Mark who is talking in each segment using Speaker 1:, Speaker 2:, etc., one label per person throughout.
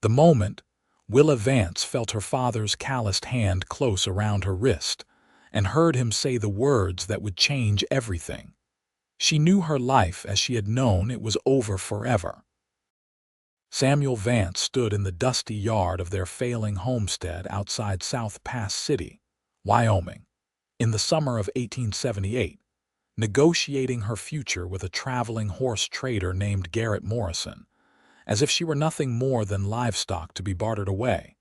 Speaker 1: The moment, Willa Vance felt her father's calloused hand close around her wrist and heard him say the words that would change everything. She knew her life as she had known it was over forever. Samuel Vance stood in the dusty yard of their failing homestead outside South Pass City, Wyoming, in the summer of 1878, negotiating her future with a traveling horse trader named Garrett Morrison, as if she were nothing more than livestock to be bartered away.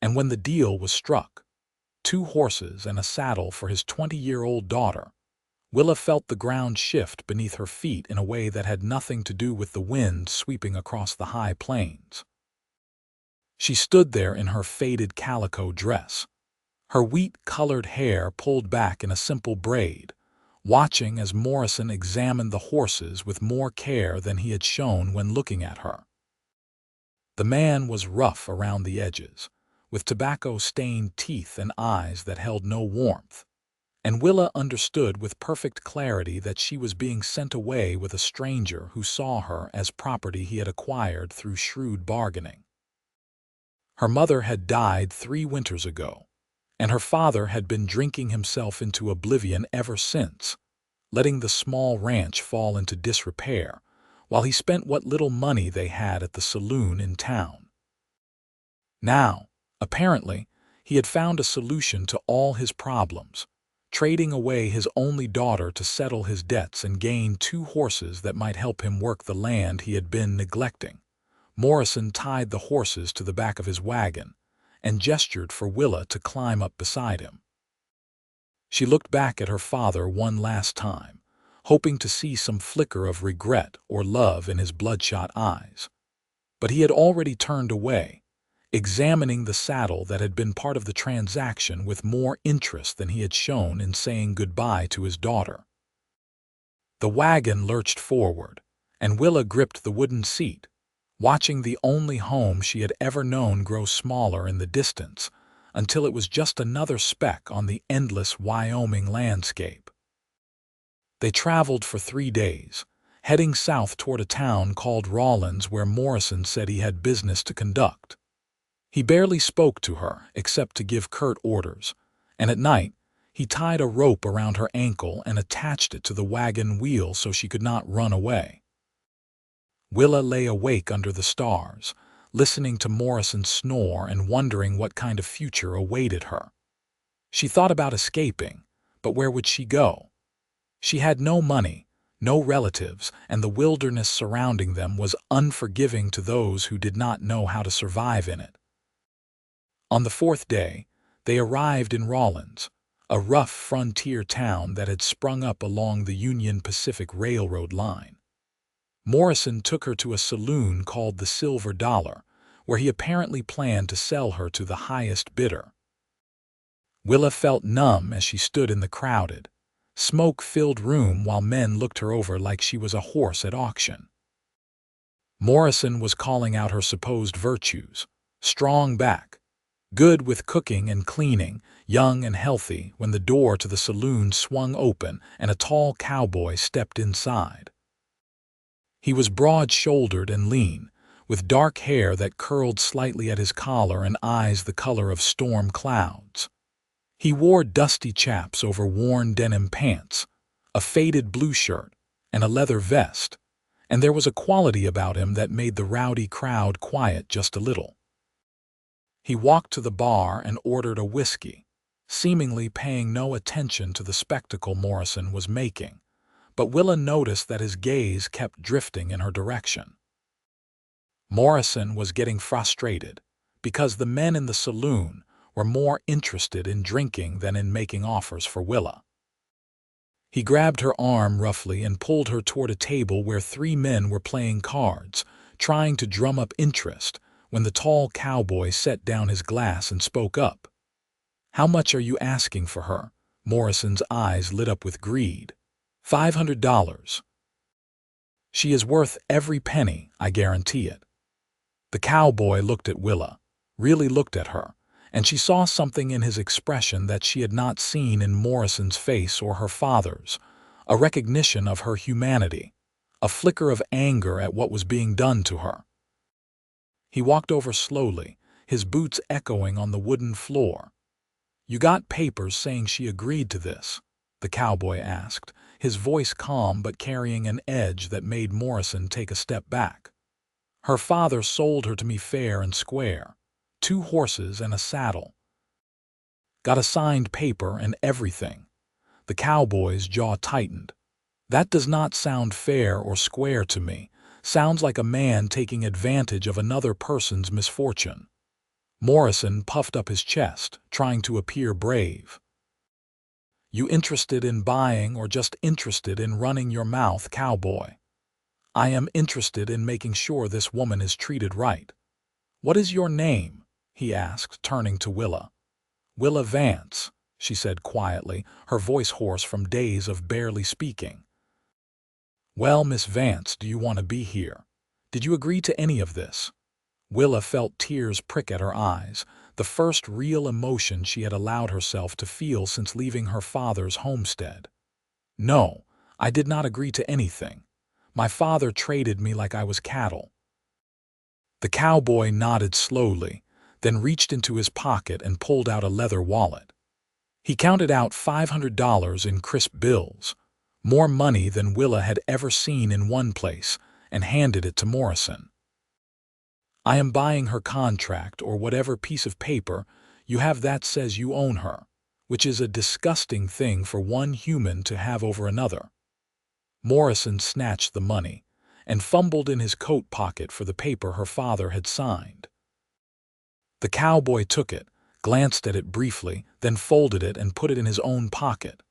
Speaker 1: And when the deal was struck, 2 horses and a saddle for his 20-year-old daughter, Willa felt the ground shift beneath her feet in a way that had nothing to do with the wind sweeping across the high plains. She stood there in her faded calico dress, her wheat-colored hair pulled back in a simple braid, watching as Morrison examined the horses with more care than he had shown when looking at her. The man was rough around the edges, with tobacco-stained teeth and eyes that held no warmth, and Willa understood with perfect clarity that she was being sent away with a stranger who saw her as property he had acquired through shrewd bargaining. Her mother had died 3 winters ago, and her father had been drinking himself into oblivion ever since, letting the small ranch fall into disrepair, while he spent what little money they had at the saloon in town. Now, apparently, he had found a solution to all his problems, trading away his only daughter to settle his debts and gain 2 horses that might help him work the land he had been neglecting. Morrison tied the horses to the back of his wagon and gestured for Willa to climb up beside him. She looked back at her father one last time, hoping to see some flicker of regret or love in his bloodshot eyes. But he had already turned away, examining the saddle that had been part of the transaction with more interest than he had shown in saying goodbye to his daughter. The wagon lurched forward, and Willa gripped the wooden seat, watching the only home she had ever known grow smaller in the distance until it was just another speck on the endless Wyoming landscape. They traveled for 3 days, heading south toward a town called Rawlins where Morrison said he had business to conduct. He barely spoke to her except to give curt orders, and at night he tied a rope around her ankle and attached it to the wagon wheel so she could not run away. Willa lay awake under the stars, listening to Morrison snore and wondering what kind of future awaited her. She thought about escaping, but where would she go? She had no money, no relatives, and the wilderness surrounding them was unforgiving to those who did not know how to survive in it. On the 4th day, they arrived in Rawlins, a rough frontier town that had sprung up along the Union Pacific Railroad line. Morrison took her to a saloon called the Silver Dollar, where he apparently planned to sell her to the highest bidder. Willa felt numb as she stood in the crowded, smoke-filled room while men looked her over like she was a horse at auction. Morrison was calling out her supposed virtues: strong back, good with cooking and cleaning, young and healthy, when the door to the saloon swung open and a tall cowboy stepped inside. He was broad-shouldered and lean, with dark hair that curled slightly at his collar and eyes the color of storm clouds. He wore dusty chaps over worn denim pants, a faded blue shirt, and a leather vest, and there was a quality about him that made the rowdy crowd quiet just a little. He walked to the bar and ordered a whiskey, seemingly paying no attention to the spectacle Morrison was making, but Willa noticed that his gaze kept drifting in her direction. Morrison was getting frustrated because the men in the saloon were more interested in drinking than in making offers for Willa. He grabbed her arm roughly and pulled her toward a table where 3 men were playing cards, trying to drum up interest, when the tall cowboy set down his glass and spoke up. "How much are you asking for her?" Morrison's eyes lit up with greed. $500. "She is worth every penny, I guarantee it." The cowboy looked at Willa, really looked at her, and she saw something in his expression that she had not seen in Morrison's face or her father's, a recognition of her humanity, a flicker of anger at what was being done to her. He walked over slowly, his boots echoing on the wooden floor. "You got papers saying she agreed to this?" the cowboy asked, his voice calm but carrying an edge that made Morrison take a step back. "Her father sold her to me fair and square. 2 horses and a saddle. Got a signed paper and everything." The cowboy's jaw tightened. "That does not sound fair or square to me. Sounds like a man taking advantage of another person's misfortune." Morrison puffed up his chest, trying to appear brave. "You interested in buying or just interested in running your mouth, cowboy?" "I am interested in making sure this woman is treated right." "What is your name?" he asked, turning to Willa. "Willa Vance," she said quietly, her voice hoarse from days of barely speaking. "Well, Miss Vance, do you want to be here? Did you agree to any of this?" Willa felt tears prick at her eyes, the first real emotion she had allowed herself to feel since leaving her father's homestead. "No, I did not agree to anything. My father traded me like I was cattle." The cowboy nodded slowly, then reached into his pocket and pulled out a leather wallet. He counted out $500 in crisp bills, more money than Willa had ever seen in one place, and handed it to Morrison. "I am buying her contract or whatever piece of paper you have that says you own her, which is a disgusting thing for one human to have over another." Morrison snatched the money and fumbled in his coat pocket for the paper her father had signed. The cowboy took it, glanced at it briefly, then folded it and put it in his own pocket.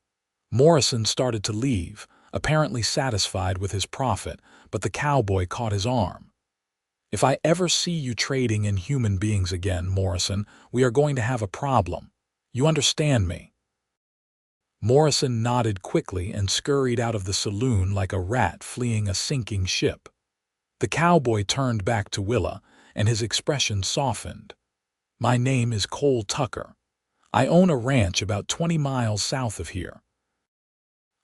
Speaker 1: Morrison started to leave, apparently satisfied with his profit, but the cowboy caught his arm. "If I ever see you trading in human beings again, Morrison, we are going to have a problem. You understand me?" Morrison nodded quickly and scurried out of the saloon like a rat fleeing a sinking ship. The cowboy turned back to Willa, and his expression softened. "My name is Cole Tucker. I own a ranch about 20 miles south of here.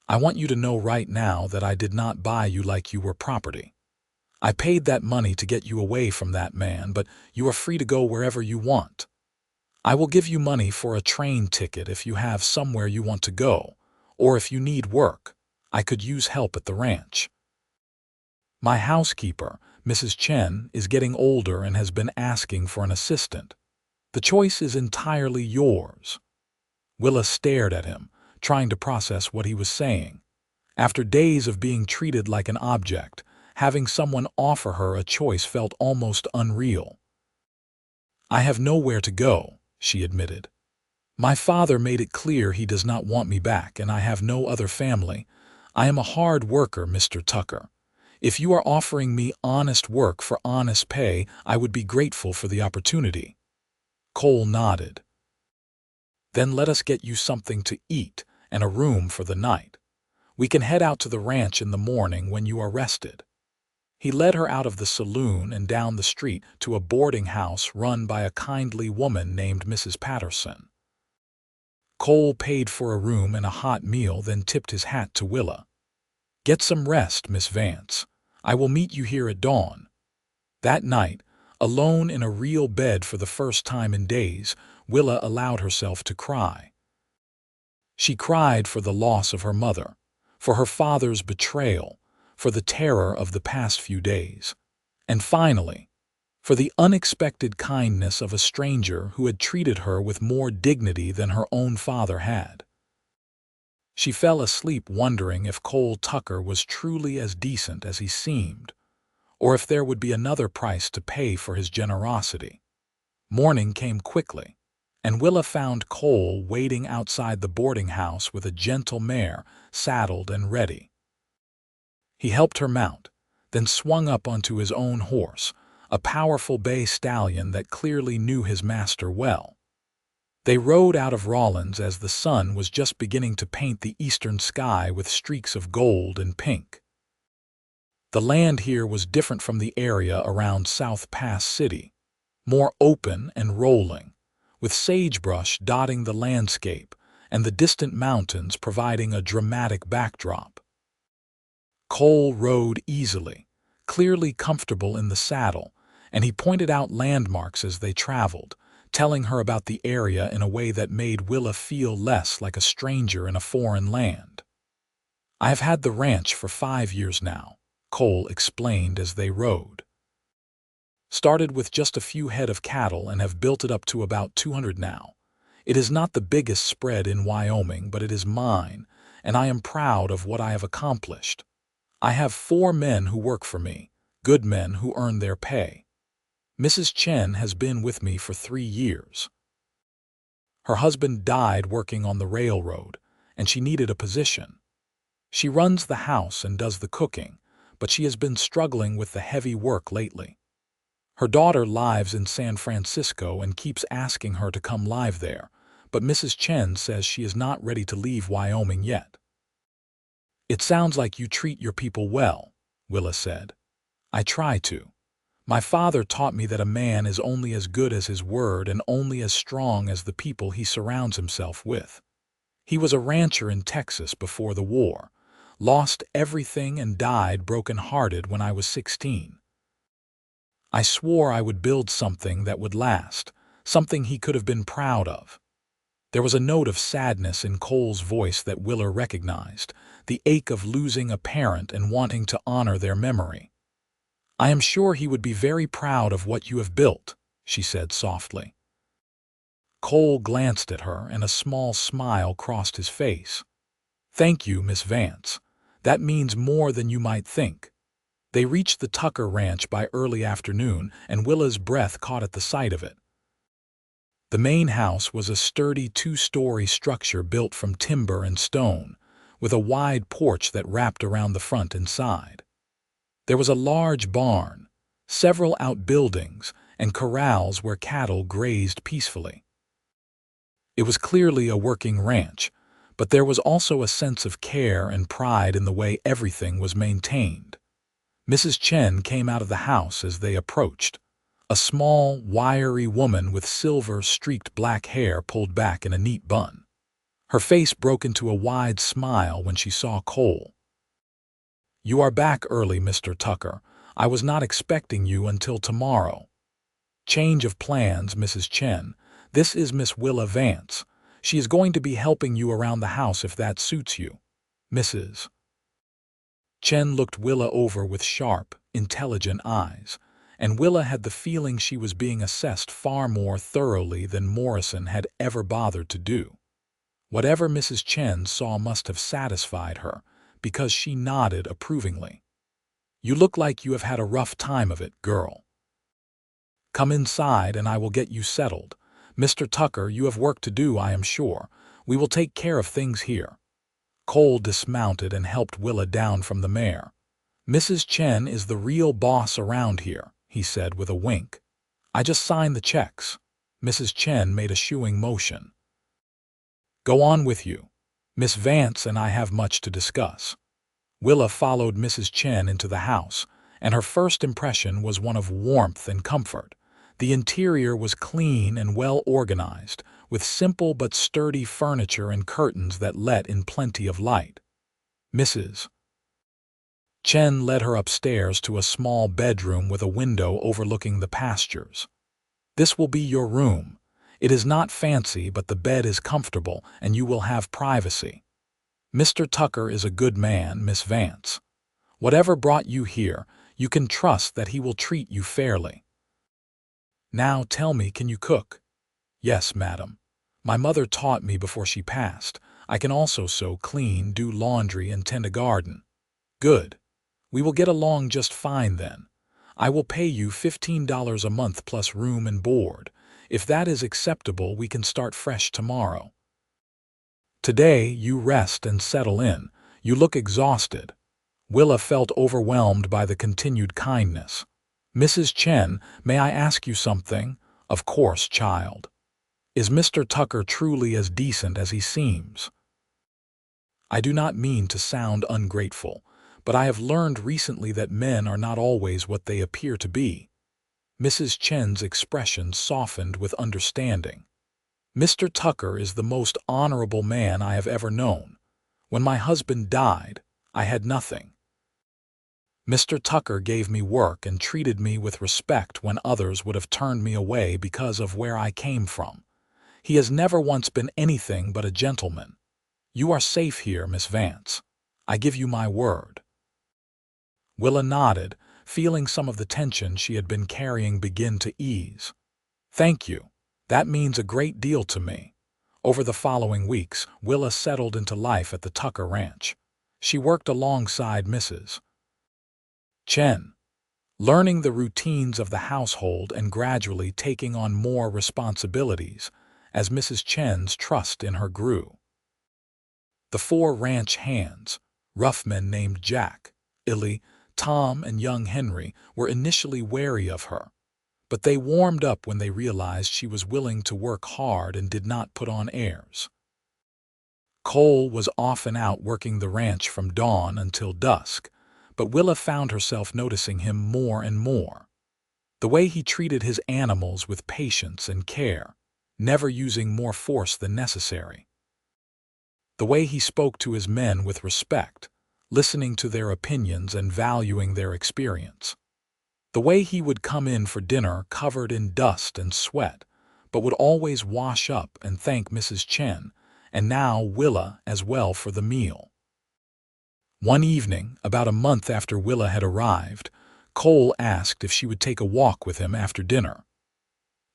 Speaker 1: I want you to know right now that I did not buy you like you were property. I paid that money to get you away from that man, but you are free to go wherever you want. I will give you money for a train ticket if you have somewhere you want to go, or if you need work. I could use help at the ranch. My housekeeper, Mrs. Chen, is getting older and has been asking for an assistant. The choice is entirely yours." Willa stared at him, trying to process what he was saying. After days of being treated like an object, having someone offer her a choice felt almost unreal. "I have nowhere to go," she admitted. "My father made it clear he does not want me back, and I have no other family. I am a hard worker, Mr. Tucker. If you are offering me honest work for honest pay, I would be grateful for the opportunity." Cole nodded. "Then let us get you something to eat and a room for the night. We can head out to the ranch in the morning when you are rested." He led her out of the saloon and down the street to a boarding house run by a kindly woman named Mrs. Patterson. Cole paid for a room and a hot meal, then tipped his hat to Willa. "Get some rest, Miss Vance. I will meet you here at dawn." That night, alone in a real bed for the first time in days, Willa allowed herself to cry. She cried for the loss of her mother, for her father's betrayal, for the terror of the past few days, and finally, for the unexpected kindness of a stranger who had treated her with more dignity than her own father had. She fell asleep wondering if Cole Tucker was truly as decent as he seemed, or if there would be another price to pay for his generosity. Morning came quickly, and Willa found Cole waiting outside the boarding house with a gentle mare saddled and ready. He helped her mount, then swung up onto his own horse, a powerful bay stallion that clearly knew his master well. They rode out of Rawlins as the sun was just beginning to paint the eastern sky with streaks of gold and pink. The land here was different from the area around South Pass City, more open and rolling, with sagebrush dotting the landscape and the distant mountains providing a dramatic backdrop. Cole rode easily, clearly comfortable in the saddle, and he pointed out landmarks as they traveled, telling her about the area in a way that made Willa feel less like a stranger in a foreign land. "I have had the ranch for 5 years now," Cole explained as they rode. "Started with just a few head of cattle and have built it up to about 200 now. It is not the biggest spread in Wyoming, but it is mine, and I am proud of what I have accomplished. I have 4 men who work for me, good men who earn their pay. Mrs. Chen has been with me for 3 years. Her husband died working on the railroad, and she needed a position. She runs the house and does the cooking, but she has been struggling with the heavy work lately. Her daughter lives in San Francisco and keeps asking her to come live there, but Mrs. Chen says she is not ready to leave Wyoming yet." "It sounds like you treat your people well," Willa said. "I try to. My father taught me that a man is only as good as his word and only as strong as the people he surrounds himself with. He was a rancher in Texas before the war, lost everything and died broken-hearted when I was 16. I swore I would build something that would last, something he could have been proud of." There was a note of sadness in Cole's voice that Willa recognized, the ache of losing a parent and wanting to honor their memory. "I am sure he would be very proud of what you have built," she said softly. Cole glanced at her and a small smile crossed his face. "Thank you, Miss Vance. That means more than you might think." They reached the Tucker Ranch by early afternoon, and Willa's breath caught at the sight of it. The main house was a sturdy 2-story structure built from timber and stone, with a wide porch that wrapped around the front and side. There was a large barn, several outbuildings, and corrals where cattle grazed peacefully. It was clearly a working ranch, but there was also a sense of care and pride in the way everything was maintained. Mrs. Chen came out of the house as they approached, a small, wiry woman with silver-streaked black hair pulled back in a neat bun. Her face broke into a wide smile when she saw Cole. "You are back early, Mr. Tucker. I was not expecting you until tomorrow." "Change of plans, Mrs. Chen. This is Miss Willa Vance. She is going to be helping you around the house if that suits you." Mrs. Chen looked Willa over with sharp, intelligent eyes, and Willa had the feeling she was being assessed far more thoroughly than Morrison had ever bothered to do. Whatever Mrs. Chen saw must have satisfied her, because she nodded approvingly. "You look like you have had a rough time of it, girl. Come inside and I will get you settled. Mr. Tucker, you have work to do, I am sure. We will take care of things here." Cole dismounted and helped Willa down from the mare. "Mrs. Chen is the real boss around here," he said with a wink. "I just sign the checks." Mrs. Chen made a shooing motion. "Go on with you. Miss Vance and I have much to discuss." Willa followed Mrs. Chen into the house, and her first impression was one of warmth and comfort. The interior was clean and well organized, with simple but sturdy furniture and curtains that let in plenty of light. Mrs. Chen led her upstairs to a small bedroom with a window overlooking the pastures. "This will be your room. It is not fancy, but the bed is comfortable and you will have privacy. Mr. Tucker is a good man, Miss Vance. Whatever brought you here, you can trust that he will treat you fairly. Now tell me, can you cook?" "Yes, madam. My mother taught me before she passed. I can also sew, clean, do laundry, and tend a garden." "Good. We will get along just fine then. I will pay you $15 a month plus room and board. If that is acceptable, we can start fresh tomorrow. Today, you rest and settle in. You look exhausted." Willa felt overwhelmed by the continued kindness. "Mrs. Chen, may I ask you something?" "Of course, child." "Is Mr. Tucker truly as decent as he seems?" "I do not mean to sound ungrateful, but I have learned recently that men are not always what they appear to be." Mrs. Chen's expression softened with understanding. "Mr. Tucker is the most honorable man I have ever known. When my husband died, I had nothing. Mr. Tucker gave me work and treated me with respect when others would have turned me away because of where I came from. He has never once been anything but a gentleman. You are safe here, Miss Vance. I give you my word." Willa nodded, feeling some of the tension she had been carrying begin to ease. "Thank you. That means a great deal to me." Over the following weeks, Willa settled into life at the Tucker Ranch. She worked alongside Mrs. Chen, learning the routines of the household and gradually taking on more responsibilities as Mrs. Chen's trust in her grew. The four ranch hands, rough men named Jack, Illy, Tom, and young Henry, were initially wary of her, but they warmed up when they realized she was willing to work hard and did not put on airs. Cole was often out working the ranch from dawn until dusk, but Willa found herself noticing him more and more. The way he treated his animals with patience and care, never using more force than necessary. The way he spoke to his men with respect, listening to their opinions and valuing their experience. The way he would come in for dinner covered in dust and sweat, but would always wash up and thank Mrs. Chen, and now Willa as well for the meal. One evening, about a month after Willa had arrived, Cole asked if she would take a walk with him after dinner.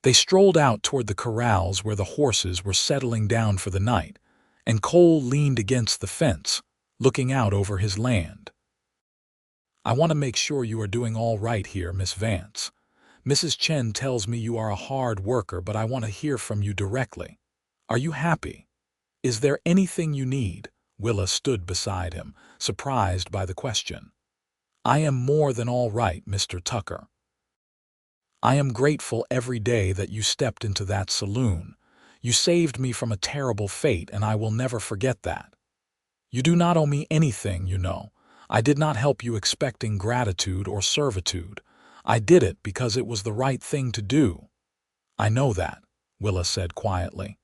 Speaker 1: They strolled out toward the corrals where the horses were settling down for the night, and Cole leaned against the fence, looking out over his land. "I want to make sure you are doing all right here, Miss Vance. Mrs. Chen tells me you are a hard worker, but I want to hear from you directly. Are you happy? Is there anything you need?" Willa stood beside him, surprised by the question. "I am more than all right, Mr. Tucker. I am grateful every day that you stepped into that saloon. You saved me from a terrible fate, and I will never forget that. You do not owe me anything, you know. I did not help you expecting gratitude or servitude. I did it because it was the right thing to do." "I know that," Willa said quietly.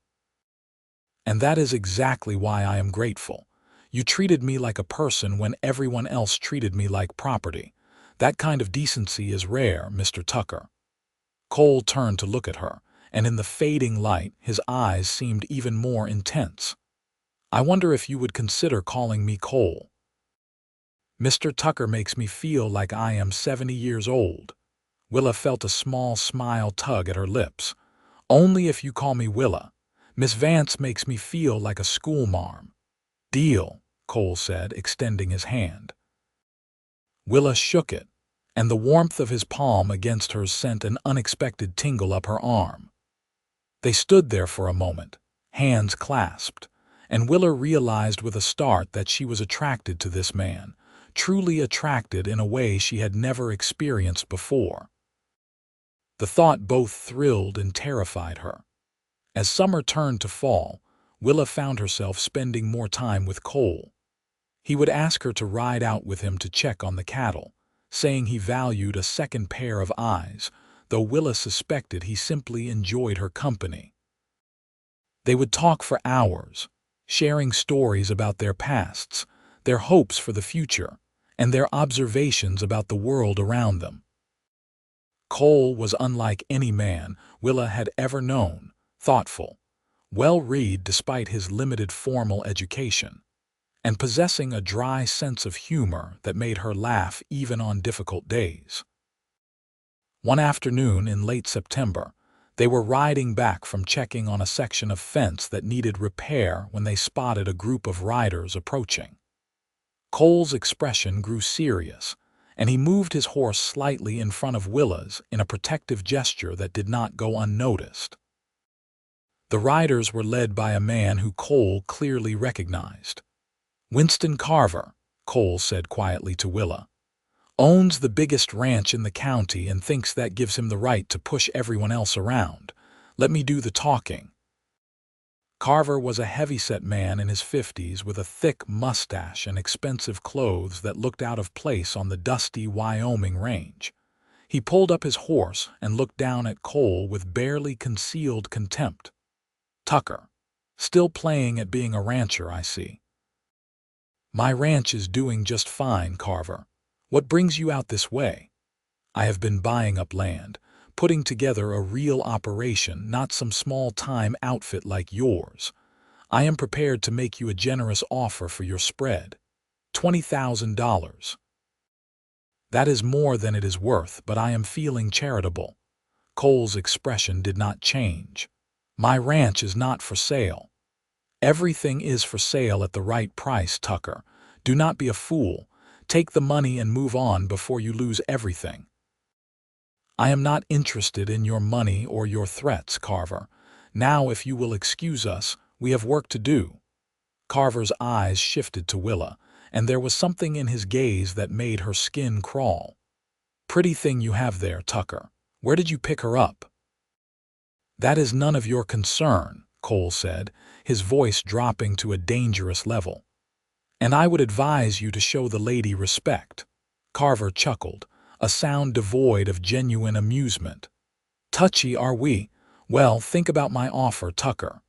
Speaker 1: "And that is exactly why I am grateful. You treated me like a person when everyone else treated me like property. That kind of decency is rare, Mr. Tucker." Cole turned to look at her, and in the fading light, his eyes seemed even more intense. "I wonder if you would consider calling me Cole. Mr. Tucker makes me feel like I am 70 years old." Willa felt a small smile tug at her lips. "Only if you call me Willa. Miss Vance makes me feel like a schoolmarm." "Deal," Cole said, extending his hand. Willa shook it, and the warmth of his palm against hers sent an unexpected tingle up her arm. They stood there for a moment, hands clasped, and Willa realized with a start that she was attracted to this man, truly attracted in a way she had never experienced before. The thought both thrilled and terrified her. As summer turned to fall, Willa found herself spending more time with Cole. He would ask her to ride out with him to check on the cattle, saying he valued a second pair of eyes, though Willa suspected he simply enjoyed her company. They would talk for hours, sharing stories about their pasts, their hopes for the future, and their observations about the world around them. Cole was unlike any man Willa had ever known, thoughtful, well-read despite his limited formal education, and possessing a dry sense of humor that made her laugh even on difficult days. One afternoon in late September, they were riding back from checking on a section of fence that needed repair when they spotted a group of riders approaching. Cole's expression grew serious, and he moved his horse slightly in front of Willa's in a protective gesture that did not go unnoticed. The riders were led by a man who Cole clearly recognized. "Winston Carver," Cole said quietly to Willa, "owns the biggest ranch in the county and thinks that gives him the right to push everyone else around. Let me do the talking." Carver was a heavy-set man in his 50s with a thick mustache and expensive clothes that looked out of place on the dusty Wyoming range. He pulled up his horse and looked down at Cole with barely concealed contempt. "Tucker, still playing at being a rancher, I see." "My ranch is doing just fine, Carver. What brings you out this way? I have been buying up land, putting together a real operation, not some small-time outfit like yours. I am prepared to make you a generous offer for your spread. $20,000. That is more than it is worth, but I am feeling charitable. Cole's expression did not change. My ranch is not for sale. Everything is for sale at the right price, Tucker. Do not be a fool. Take the money and move on before you lose everything. I am not interested in your money or your threats, Carver. Now, if you will excuse us, we have work to do. Carver's eyes shifted to Willa, and there was something in his gaze that made her skin crawl. Pretty thing you have there, Tucker. Where did you pick her up? That is none of your concern, Cole said, his voice dropping to a dangerous level. And I would advise you to show the lady respect. Carver chuckled, a sound devoid of genuine amusement. Touchy, are we? Well, think about my offer, Tucker.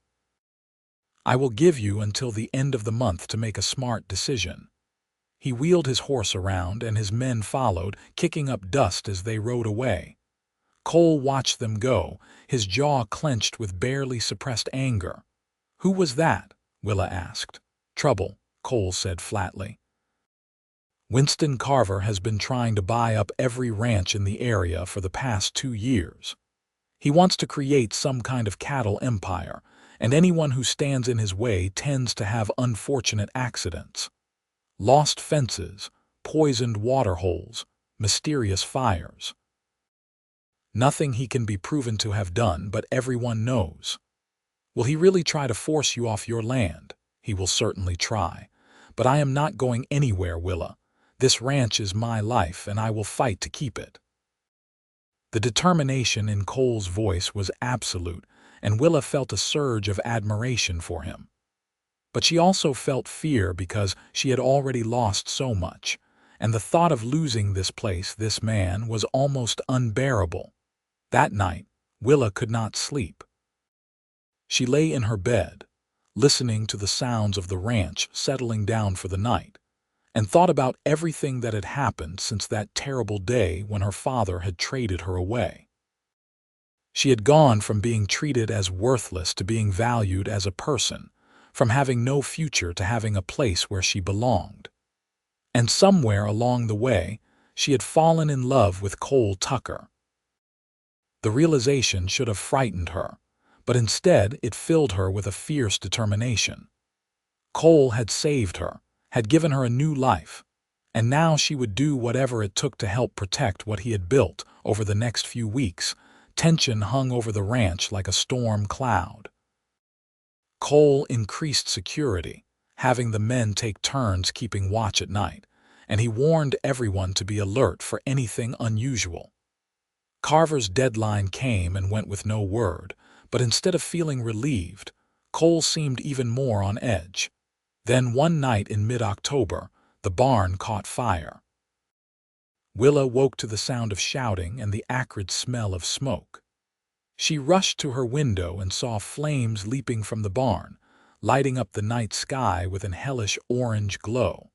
Speaker 1: I will give you until the end of the month to make a smart decision. He wheeled his horse around, and his men followed, kicking up dust as they rode away. Cole watched them go, his jaw clenched with barely suppressed anger. Who was that? Willa asked. Trouble, Cole said flatly. Winston Carver has been trying to buy up every ranch in the area for the past 2 years. He wants to create some kind of cattle empire, and anyone who stands in his way tends to have unfortunate accidents. Lost fences, poisoned water holes, mysterious fires. Nothing he can be proven to have done, but everyone knows. Will he really try to force you off your land? He will certainly try. But I am not going anywhere, Willa. This ranch is my life, and I will fight to keep it. The determination in Cole's voice was absolute, and Willa felt a surge of admiration for him. But she also felt fear because she had already lost so much, and the thought of losing this place, this man, was almost unbearable. That night, Willa could not sleep. She lay in her bed, listening to the sounds of the ranch settling down for the night, and thought about everything that had happened since that terrible day when her father had traded her away. She had gone from being treated as worthless to being valued as a person, from having no future to having a place where she belonged. And somewhere along the way, she had fallen in love with Cole Tucker. The realization should have frightened her, but instead it filled her with a fierce determination. Cole had saved her, had given her a new life, and now she would do whatever it took to help protect what he had built. Over the next few weeks, tension hung over the ranch like a storm cloud. Cole increased security, having the men take turns keeping watch at night, and he warned everyone to be alert for anything unusual. Carver's deadline came and went with no word, but instead of feeling relieved, Cole seemed even more on edge. Then one night in mid-October, the barn caught fire. Willa woke to the sound of shouting and the acrid smell of smoke. She rushed to her window and saw flames leaping from the barn, lighting up the night sky with an hellish orange glow.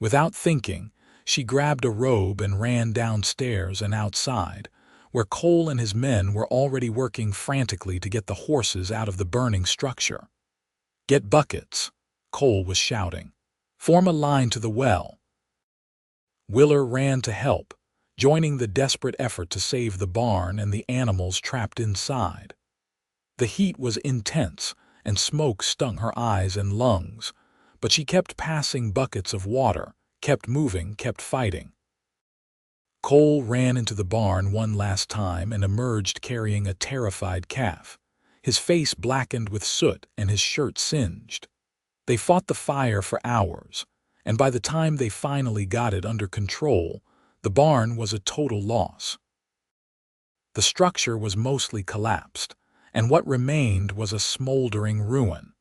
Speaker 1: Without thinking, she grabbed a robe and ran downstairs and outside, where Cole and his men were already working frantically to get the horses out of the burning structure. "Get buckets," Cole was shouting. "Form a line to the well." Willa ran to help, joining the desperate effort to save the barn and the animals trapped inside. The heat was intense, and smoke stung her eyes and lungs, but she kept passing buckets of water, kept moving, kept fighting. Cole ran into the barn one last time and emerged carrying a terrified calf, his face blackened with soot and his shirt singed. They fought the fire for hours, and by the time they finally got it under control, the barn was a total loss. The structure was mostly collapsed, and what remained was a smoldering ruin.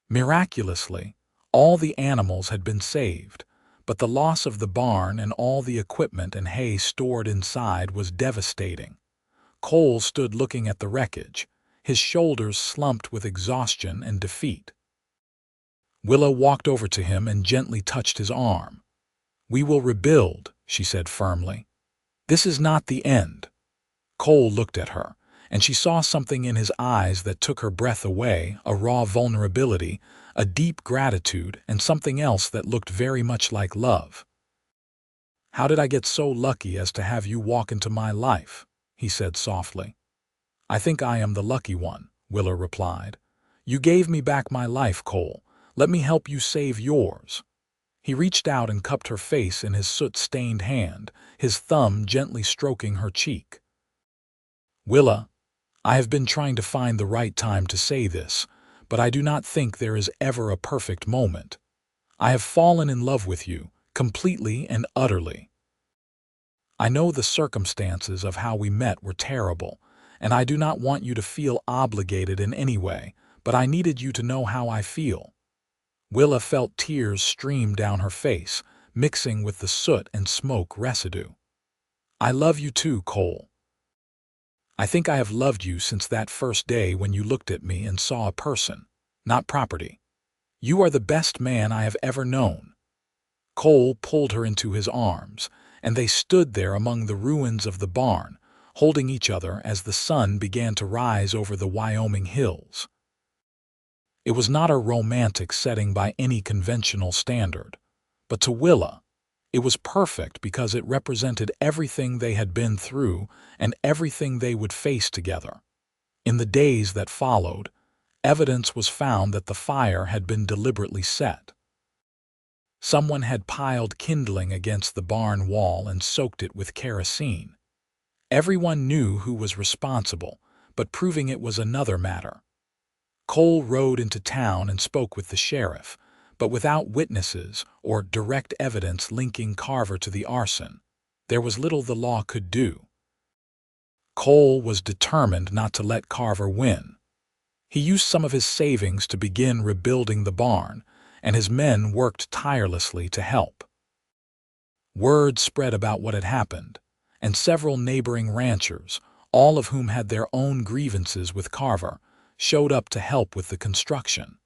Speaker 1: Miraculously, all the animals had been saved, but the loss of the barn and all the equipment and hay stored inside was devastating. Cole stood looking at the wreckage, his shoulders slumped with exhaustion and defeat. Willa walked over to him and gently touched his arm. "We will rebuild," she said firmly. "This is not the end." Cole looked at her, and she saw something in his eyes that took her breath away, a raw vulnerability, a deep gratitude, and something else that looked very much like love. "How did I get so lucky as to have you walk into my life?" he said softly. "I think I am the lucky one," Willa replied. "You gave me back my life, Cole. Let me help you save yours." He reached out and cupped her face in his soot-stained hand, his thumb gently stroking her cheek. "Willa, I have been trying to find the right time to say this, but I do not think there is ever a perfect moment. I have fallen in love with you, completely and utterly. I know the circumstances of how we met were terrible, and I do not want you to feel obligated in any way, but I needed you to know how I feel." Willa felt tears stream down her face, mixing with the soot and smoke residue. "I love you too, Cole. I think I have loved you since that first day when you looked at me and saw a person, not property. You are the best man I have ever known." Cole pulled her into his arms, and they stood there among the ruins of the barn, holding each other as the sun began to rise over the Wyoming hills. It was not a romantic setting by any conventional standard, but to Willa, it was perfect because it represented everything they had been through and everything they would face together. In the days that followed, evidence was found that the fire had been deliberately set. Someone had piled kindling against the barn wall and soaked it with kerosene. Everyone knew who was responsible, but proving it was another matter. Cole rode into town and spoke with the sheriff, but without witnesses or direct evidence linking Carver to the arson, there was little the law could do. Cole was determined not to let Carver win. He used some of his savings to begin rebuilding the barn, and his men worked tirelessly to help. Word spread about what had happened, and several neighboring ranchers, all of whom had their own grievances with Carver, showed up to help with the construction.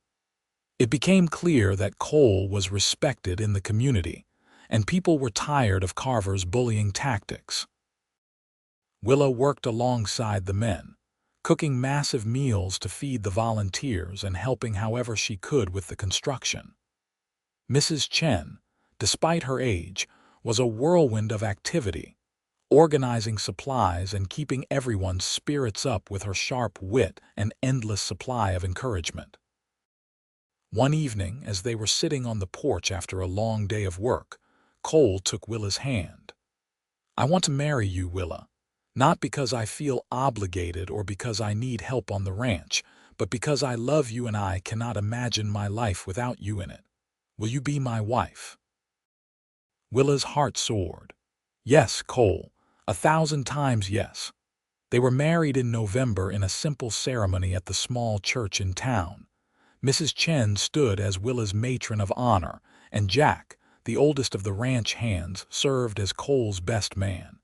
Speaker 1: It became clear that Cole was respected in the community, and people were tired of Carver's bullying tactics. Willa worked alongside the men, cooking massive meals to feed the volunteers and helping however she could with the construction. Mrs. Chen, despite her age, was a whirlwind of activity, organizing supplies and keeping everyone's spirits up with her sharp wit and endless supply of encouragement. One evening, as they were sitting on the porch after a long day of work, Cole took Willa's hand. "I want to marry you, Willa, not because I feel obligated or because I need help on the ranch, but because I love you and I cannot imagine my life without you in it. Will you be my wife?" Willa's heart soared. "Yes, Cole, 1,000 times yes." They were married in November in a simple ceremony at the small church in town. Mrs. Chen stood as Willa's matron of honor, and Jack, the oldest of the ranch hands, served as Cole's best man.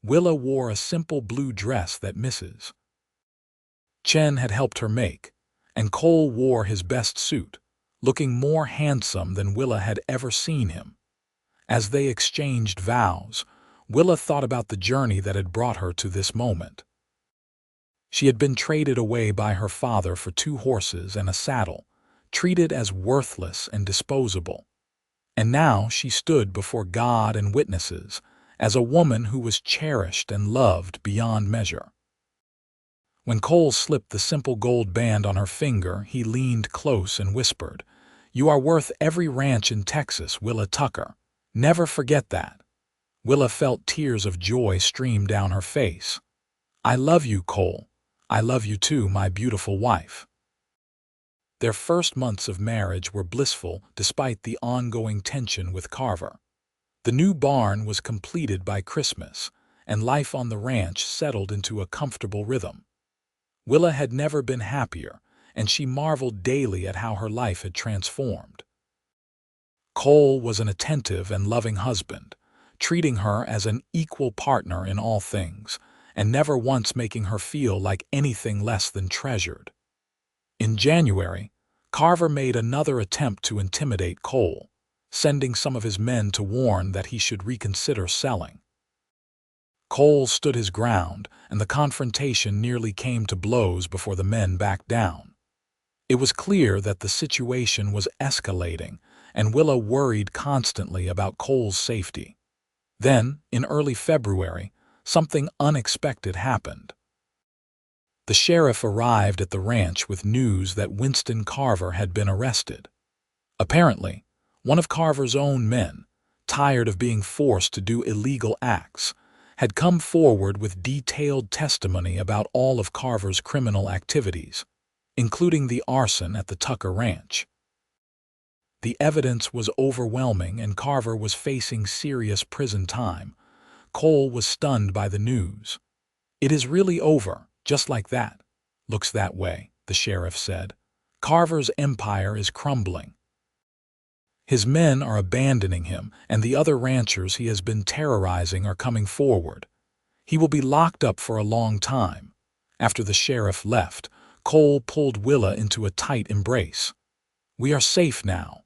Speaker 1: Willa wore a simple blue dress that Mrs. Chen had helped her make, and Cole wore his best suit, looking more handsome than Willa had ever seen him. As they exchanged vows, Willa thought about the journey that had brought her to this moment. She had been traded away by her father for 2 horses and a saddle, treated as worthless and disposable. And now she stood before God and witnesses as a woman who was cherished and loved beyond measure. When Cole slipped the simple gold band on her finger, he leaned close and whispered, "You are worth every ranch in Texas, Willa Tucker. Never forget that." Willa felt tears of joy stream down her face. "I love you, Cole. I love you too, my beautiful wife." Their first months of marriage were blissful despite the ongoing tension with Carver. The new barn was completed by Christmas, and life on the ranch settled into a comfortable rhythm. Willa had never been happier, and she marveled daily at how her life had transformed. Cole was an attentive and loving husband, treating her as an equal partner in all things, and never once making her feel like anything less than treasured. In January, Carver made another attempt to intimidate Cole. sending some of his men to warn that he should reconsider selling. Cole stood his ground, and the confrontation nearly came to blows before the men backed down. It was clear that the situation was escalating, and Willa worried constantly about Cole's safety. Then, in early February, something unexpected happened. The sheriff arrived at the ranch with news that Winston Carver had been arrested. Apparently, one of Carver's own men, tired of being forced to do illegal acts, had come forward with detailed testimony about all of Carver's criminal activities, including the arson at the Tucker Ranch. The evidence was overwhelming and Carver was facing serious prison time. Cole was stunned by the news. "It is really over, just like that." "Looks that way," the sheriff said. "Carver's empire is crumbling. His men are abandoning him, and the other ranchers he has been terrorizing are coming forward. He will be locked up for a long time." After the sheriff left, Cole pulled Willa into a tight embrace. "We are safe now.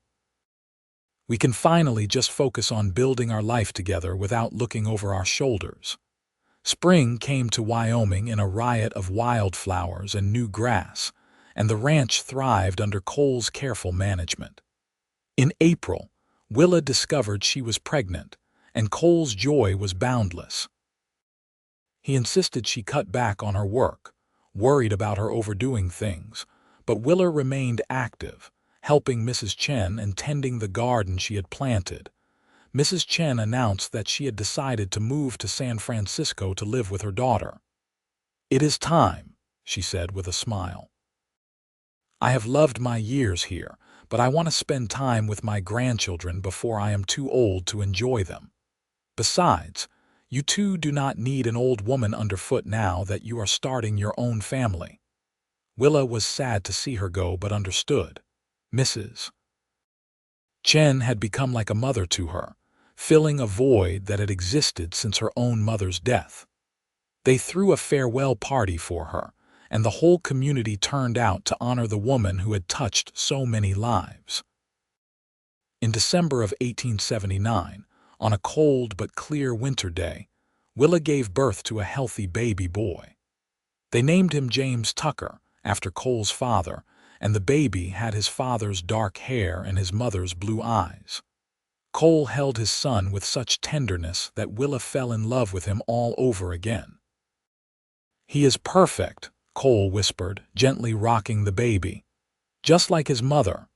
Speaker 1: We can finally just focus on building our life together without looking over our shoulders." Spring came to Wyoming in a riot of wildflowers and new grass, and the ranch thrived under Cole's careful management. In April, Willa discovered she was pregnant, and Cole's joy was boundless. He insisted she cut back on her work, worried about her overdoing things, but Willa remained active, helping Mrs. Chen and tending the garden she had planted. Mrs. Chen announced that she had decided to move to San Francisco to live with her daughter. "It is time," she said with a smile. "I have loved my years here, but I want to spend time with my grandchildren before I am too old to enjoy them. Besides, you two do not need an old woman underfoot now that you are starting your own family." Willa was sad to see her go but understood. Mrs. Chen had become like a mother to her, filling a void that had existed since her own mother's death. They threw a farewell party for her, and the whole community turned out to honor the woman who had touched so many lives. In December of 1879, on a cold but clear winter day, Willa gave birth to a healthy baby boy. They named him James Tucker, after Cole's father, and the baby had his father's dark hair and his mother's blue eyes. Cole held his son with such tenderness that Willa fell in love with him all over again. "He is perfect," Cole whispered, gently rocking the baby. "Just like his mother."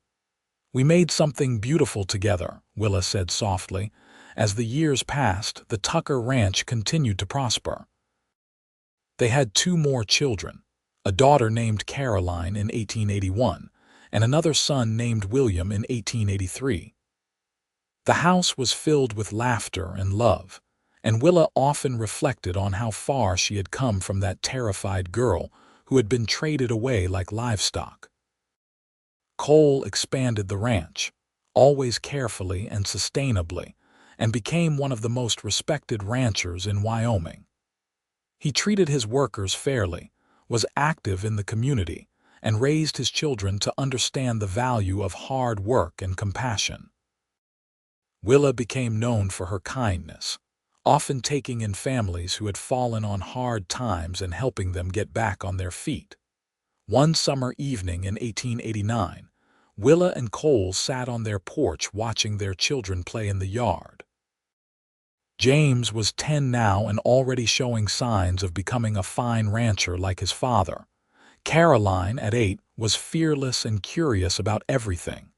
Speaker 1: "We made something beautiful together," Willa said softly. As the years passed, the Tucker Ranch continued to prosper. They had 2 more children, a daughter named Caroline in 1881, and another son named William in 1883. The house was filled with laughter and love, and Willa often reflected on how far she had come from that terrified girl who had been traded away like livestock. Cole expanded the ranch, always carefully and sustainably, and became one of the most respected ranchers in Wyoming. He treated his workers fairly, was active in the community, and raised his children to understand the value of hard work and compassion. Willa became known for her kindness, often taking in families who had fallen on hard times and helping them get back on their feet. One summer evening in 1889, Willa and Cole sat on their porch watching their children play in the yard. James was 10 now and already showing signs of becoming a fine rancher like his father. Caroline, at 8, was fearless and curious about everything.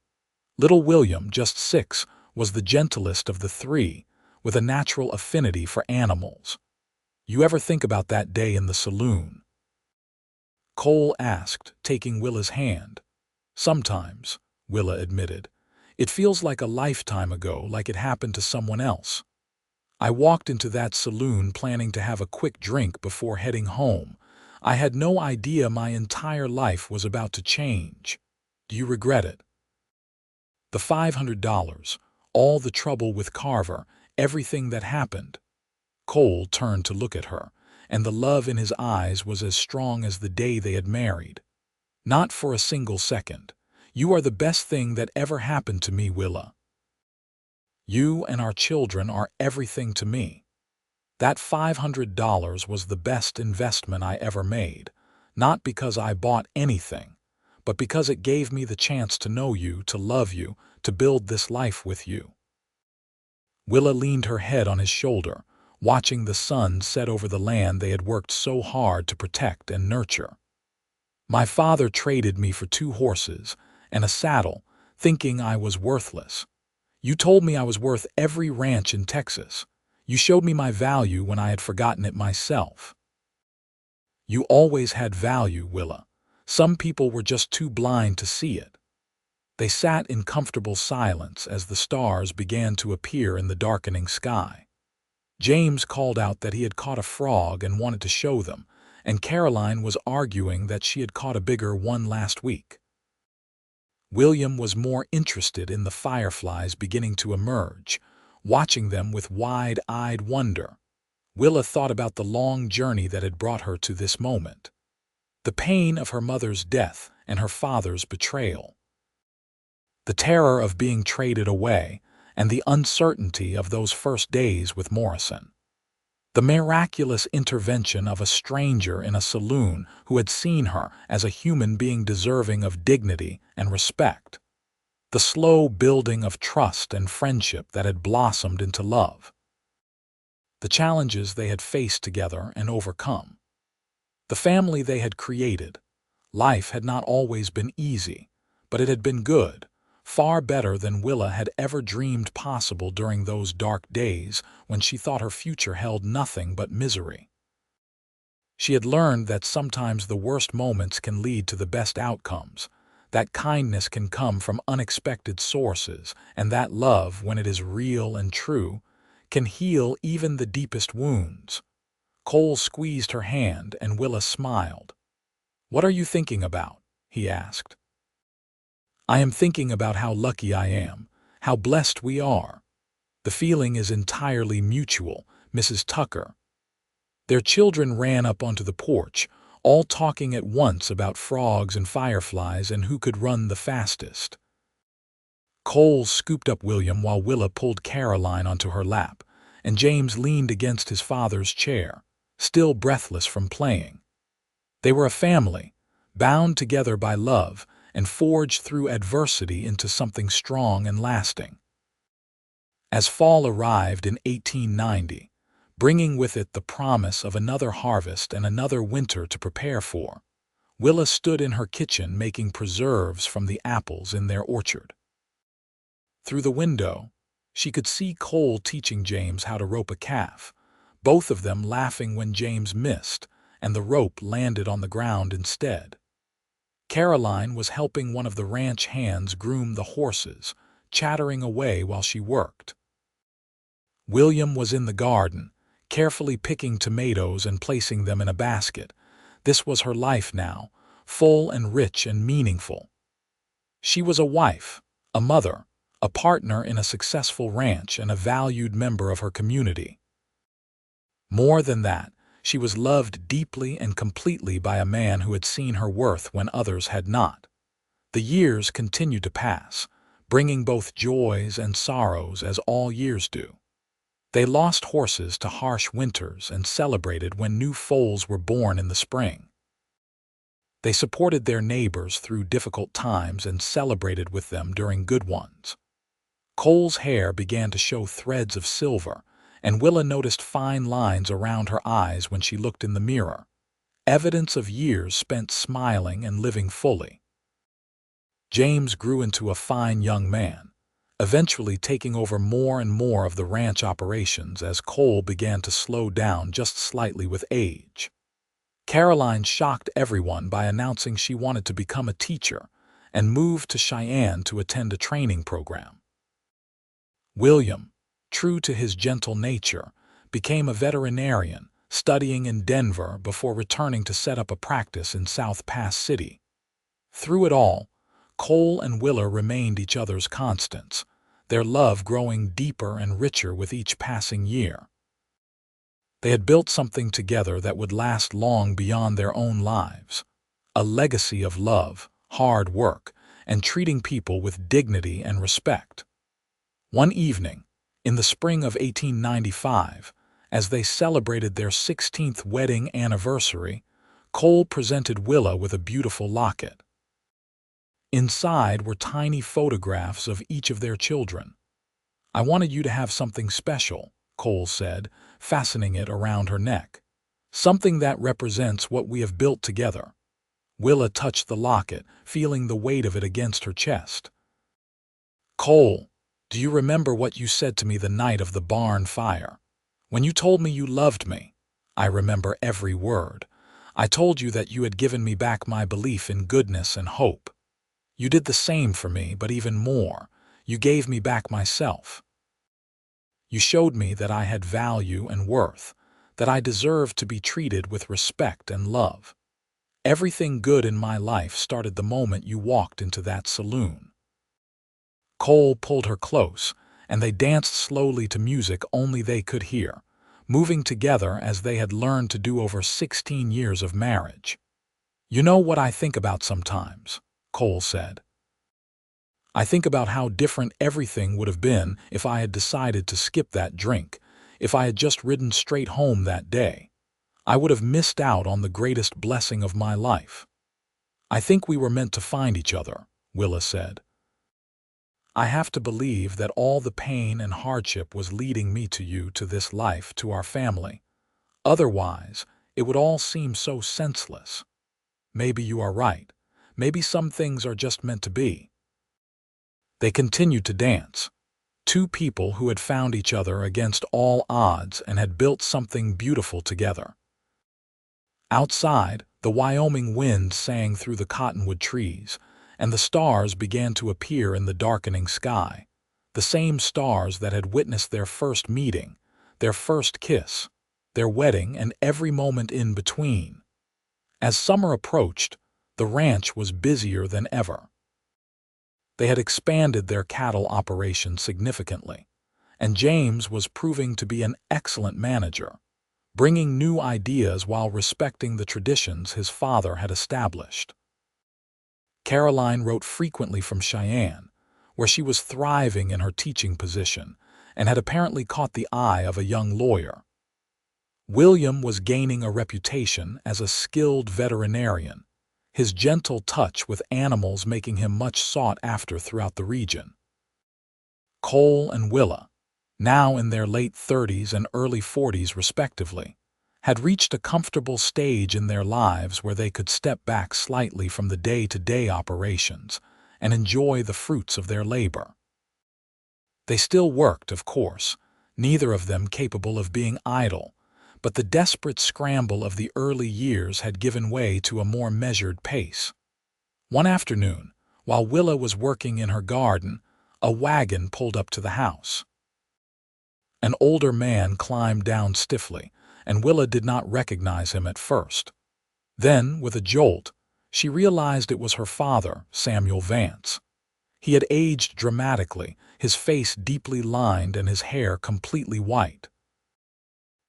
Speaker 1: Little William, just 6, was the gentlest of the 3, with a natural affinity for animals. "You ever think about that day in the saloon?" Cole asked, taking Willa's hand. "Sometimes," Willa admitted. "It feels like a lifetime ago, like it happened to someone else. I walked into that saloon planning to have a quick drink before heading home. I had no idea my entire life was about to change. Do you regret it?" The $500, all the trouble with Carver, everything that happened. Cole turned to look at her, and the love in his eyes was as strong as the day they had married. "Not for a single second. You are the best thing that ever happened to me, Willa." You and our children are everything to me. That $500 was the best investment I ever made, not because I bought anything, but because it gave me the chance to know you, to love you, to build this life with you." Willa leaned her head on his shoulder, watching the sun set over the land they had worked so hard to protect and nurture. "My father traded me for 2 horses and a saddle, thinking I was worthless. You told me I was worth every ranch in Texas. You showed me my value when I had forgotten it myself." "You always had value, Willa. Some people were just too blind to see it." They sat in comfortable silence as the stars began to appear in the darkening sky. James called out that he had caught a frog and wanted to show them, and Caroline was arguing that she had caught a bigger one last week. William was more interested in the fireflies beginning to emerge, watching them with wide-eyed wonder. Willa thought about the long journey that had brought her to this moment. The pain of her mother's death and her father's betrayal. The terror of being traded away, and the uncertainty of those first days with Morrison. The miraculous intervention of a stranger in a saloon who had seen her as a human being deserving of dignity and respect. The slow building of trust and friendship that had blossomed into love. The challenges they had faced together and overcome. The family they had created. Life had not always been easy, but it had been good. Far better than Willa had ever dreamed possible during those dark days when she thought her future held nothing but misery. She had learned that sometimes the worst moments can lead to the best outcomes, that kindness can come from unexpected sources, and that love, when it is real and true, can heal even the deepest wounds. Cole squeezed her hand and Willa smiled. "What are you thinking about?" he asked. "I am thinking about how lucky I am, how blessed we are. The feeling is entirely mutual, Mrs. Tucker." Their children ran up onto the porch, all talking at once about frogs and fireflies and who could run the fastest. Cole scooped up William while Willa pulled Caroline onto her lap, and James leaned against his father's chair, still breathless from playing. They were a family, bound together by love, and forged through adversity into something strong and lasting. As fall arrived in 1890, bringing with it the promise of another harvest and another winter to prepare for, Willa stood in her kitchen making preserves from the apples in their orchard. Through the window, she could see Cole teaching James how to rope a calf, both of them laughing when James missed and the rope landed on the ground instead. Caroline was helping one of the ranch hands groom the horses, chattering away while she worked. William was in the garden, carefully picking tomatoes and placing them in a basket. This was her life now, full and rich and meaningful. She was a wife, a mother, a partner in a successful ranch, and a valued member of her community. More than that, she was loved deeply and completely by a man who had seen her worth when others had not. The years continued to pass, bringing both joys and sorrows as all years do. They lost horses to harsh winters and celebrated when new foals were born in the spring. They supported their neighbors through difficult times and celebrated with them during good ones. Cole's hair began to show threads of silver, and Willa noticed fine lines around her eyes when she looked in the mirror, evidence of years spent smiling and living fully. James grew into a fine young man, eventually taking over more and more of the ranch operations as Cole began to slow down just slightly with age. Caroline shocked everyone by announcing she wanted to become a teacher and moved to Cheyenne to attend a training program. William, true to his gentle nature, became a veterinarian, studying in Denver before returning to set up a practice in South Pass City. Through it all, Cole and Willa remained each other's constants, their love growing deeper and richer with each passing year. They had built something together that would last long beyond their own lives, a legacy of love, hard work, and treating people with dignity and respect. One evening, In the spring of 1895, as they celebrated their 16th wedding anniversary, Cole presented Willa with a beautiful locket. Inside were tiny photographs of each of their children. "I wanted you to have something special," Cole said, fastening it around her neck. "Something that represents what we have built together." Willa touched the locket, feeling the weight of it against her chest. "Cole, do you remember what you said to me the night of the barn fire? When you told me you loved me?" "I remember every word. I told you that you had given me back my belief in goodness and hope. You did the same for me, but even more. You gave me back myself. You showed me that I had value and worth, that I deserved to be treated with respect and love. Everything good in my life started the moment you walked into that saloon." Cole pulled her close, and they danced slowly to music only they could hear, moving together as they had learned to do over 16 years of marriage. "You know what I think about sometimes," Cole said. "I think about how different everything would have been if I had decided to skip that drink, if I had just ridden straight home that day. I would have missed out on the greatest blessing of my life." "I think we were meant to find each other," Willa said. "I have to believe that all the pain and hardship was leading me to you, to this life, to our family. Otherwise, it would all seem so senseless. Maybe you are right. Maybe some things are just meant to be." They continued to dance. Two people who had found each other against all odds and had built something beautiful together. Outside, the Wyoming wind sang through the cottonwood trees, and the stars began to appear in the darkening sky, the same stars that had witnessed their first meeting, their first kiss, their wedding, and every moment in between. As summer approached, the ranch was busier than ever. They had expanded their cattle operation significantly, and James was proving to be an excellent manager, bringing new ideas while respecting the traditions his father had established. Caroline wrote frequently from Cheyenne, where she was thriving in her teaching position and had apparently caught the eye of a young lawyer. William was gaining a reputation as a skilled veterinarian, his gentle touch with animals making him much sought after throughout the region. Cole and Willa, now in their late 30s and early 40s respectively, had reached a comfortable stage in their lives where they could step back slightly from the day-to-day operations and enjoy the fruits of their labor. They still worked, of course, neither of them capable of being idle, but the desperate scramble of the early years had given way to a more measured pace. One afternoon, while Willa was working in her garden, a wagon pulled up to the house. An older man climbed down stiffly, and Willa did not recognize him at first. Then, with a jolt, she realized it was her father, Samuel Vance. He had aged dramatically, his face deeply lined and his hair completely white.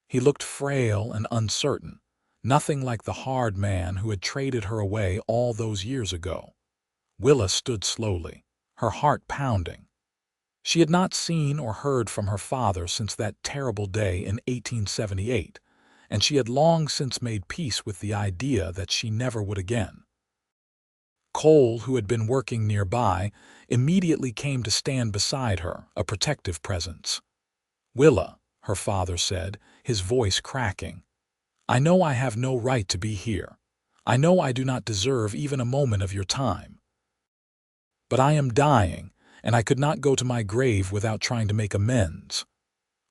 Speaker 1: He looked frail and uncertain, nothing like the hard man who had traded her away all those years ago. Willa stood slowly, her heart pounding. She had not seen or heard from her father since that terrible day in 1878, and she had long since made peace with the idea that she never would again. Cole, who had been working nearby, immediately came to stand beside her, a protective presence. "Willa," her father said, his voice cracking, "I know I have no right to be here. I know I do not deserve even a moment of your time. But I am dying, and I could not go to my grave without trying to make amends."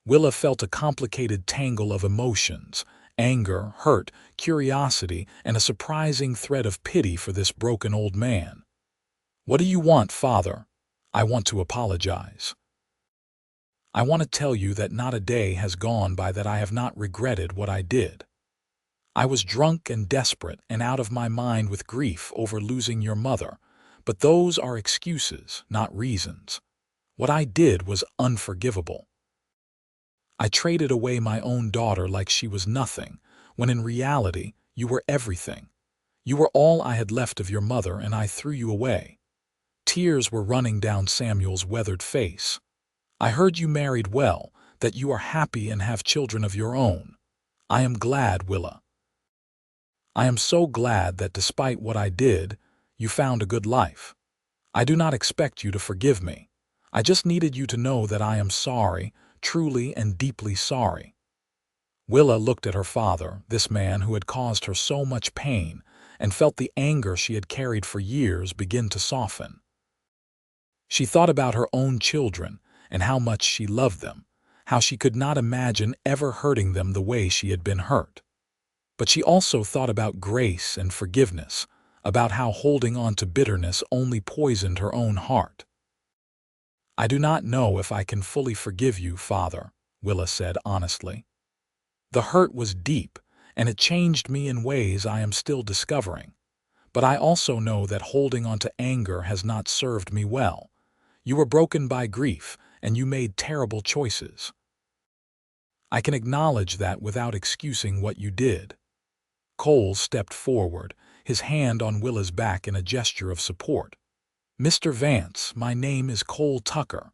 Speaker 1: Willa felt a complicated tangle of emotions: anger, hurt, curiosity, and a surprising thread of pity for this broken old man. "What do you want, Father?" "I want to apologize. I want to tell you that not a day has gone by that I have not regretted what I did. I was drunk and desperate and out of my mind with grief over losing your mother, but those are excuses, not reasons. What I did was unforgivable. I traded away my own daughter like she was nothing, when in reality you were everything. You were all I had left of your mother, and I threw you away." Tears were running down Samuel's weathered face. I heard you married well, that you are happy and have children of your own. I am glad, Willa. I am so glad that despite what I did, you found a good life. I do not expect you to forgive me. I just needed you to know that I am sorry, truly and deeply sorry. Willa looked at her father, this man who had caused her so much pain, and felt the anger she had carried for years begin to soften. She thought about her own children and how much she loved them, how she could not imagine ever hurting them the way she had been hurt. But she also thought about grace and forgiveness, about how holding on to bitterness only poisoned her own heart. I do not know if I can fully forgive you, Father, Willa said honestly. The hurt was deep, and it changed me in ways I am still discovering. But I also know that holding on to anger has not served me well. You were broken by grief, and you made terrible choices. I can acknowledge that without excusing what you did. Cole stepped forward, his hand on Willa's back in a gesture of support. Mr. Vance, my name is Cole Tucker.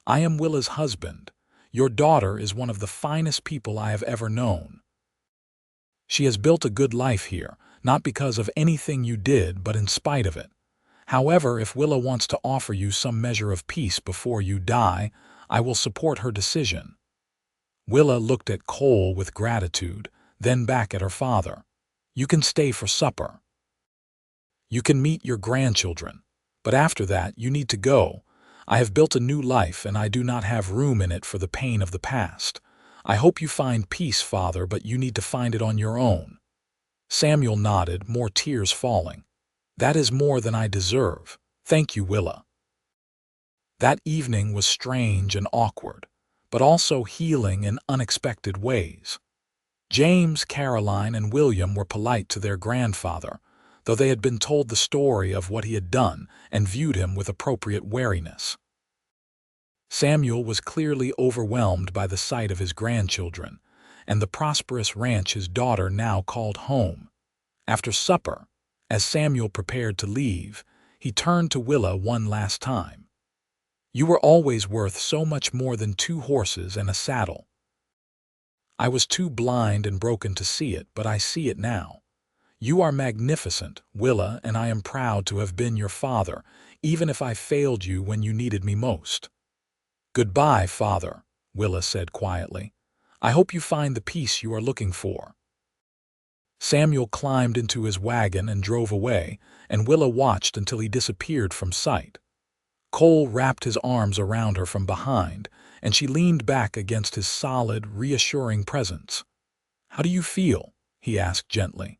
Speaker 1: I am Willa's husband. Your daughter is one of the finest people I have ever known. She has built a good life here, not because of anything you did, but in spite of it. However, if Willa wants to offer you some measure of peace before you die, I will support her decision. Willa looked at Cole with gratitude, then back at her father. You can stay for supper. You can meet your grandchildren. But after that, you need to go. I have built a new life, and I do not have room in it for the pain of the past. I hope you find peace, Father, but you need to find it on your own. Samuel nodded, more tears falling. That is more than I deserve. Thank you, Willa. That evening was strange and awkward, but also healing in unexpected ways. James, Caroline, and William were polite to their grandfather, though they had been told the story of what he had done and viewed him with appropriate wariness. Samuel was clearly overwhelmed by the sight of his grandchildren and the prosperous ranch his daughter now called home. After supper, as Samuel prepared to leave, he turned to Willa one last time. You were always worth so much more than 2 horses and a saddle. I was too blind and broken to see it, but I see it now. You are magnificent, Willa, and I am proud to have been your father, even if I failed you when you needed me most. Goodbye, Father, Willa said quietly. I hope you find the peace you are looking for. Samuel climbed into his wagon and drove away, and Willa watched until he disappeared from sight. Cole wrapped his arms around her from behind, and she leaned back against his solid, reassuring presence. How do you feel? He asked gently.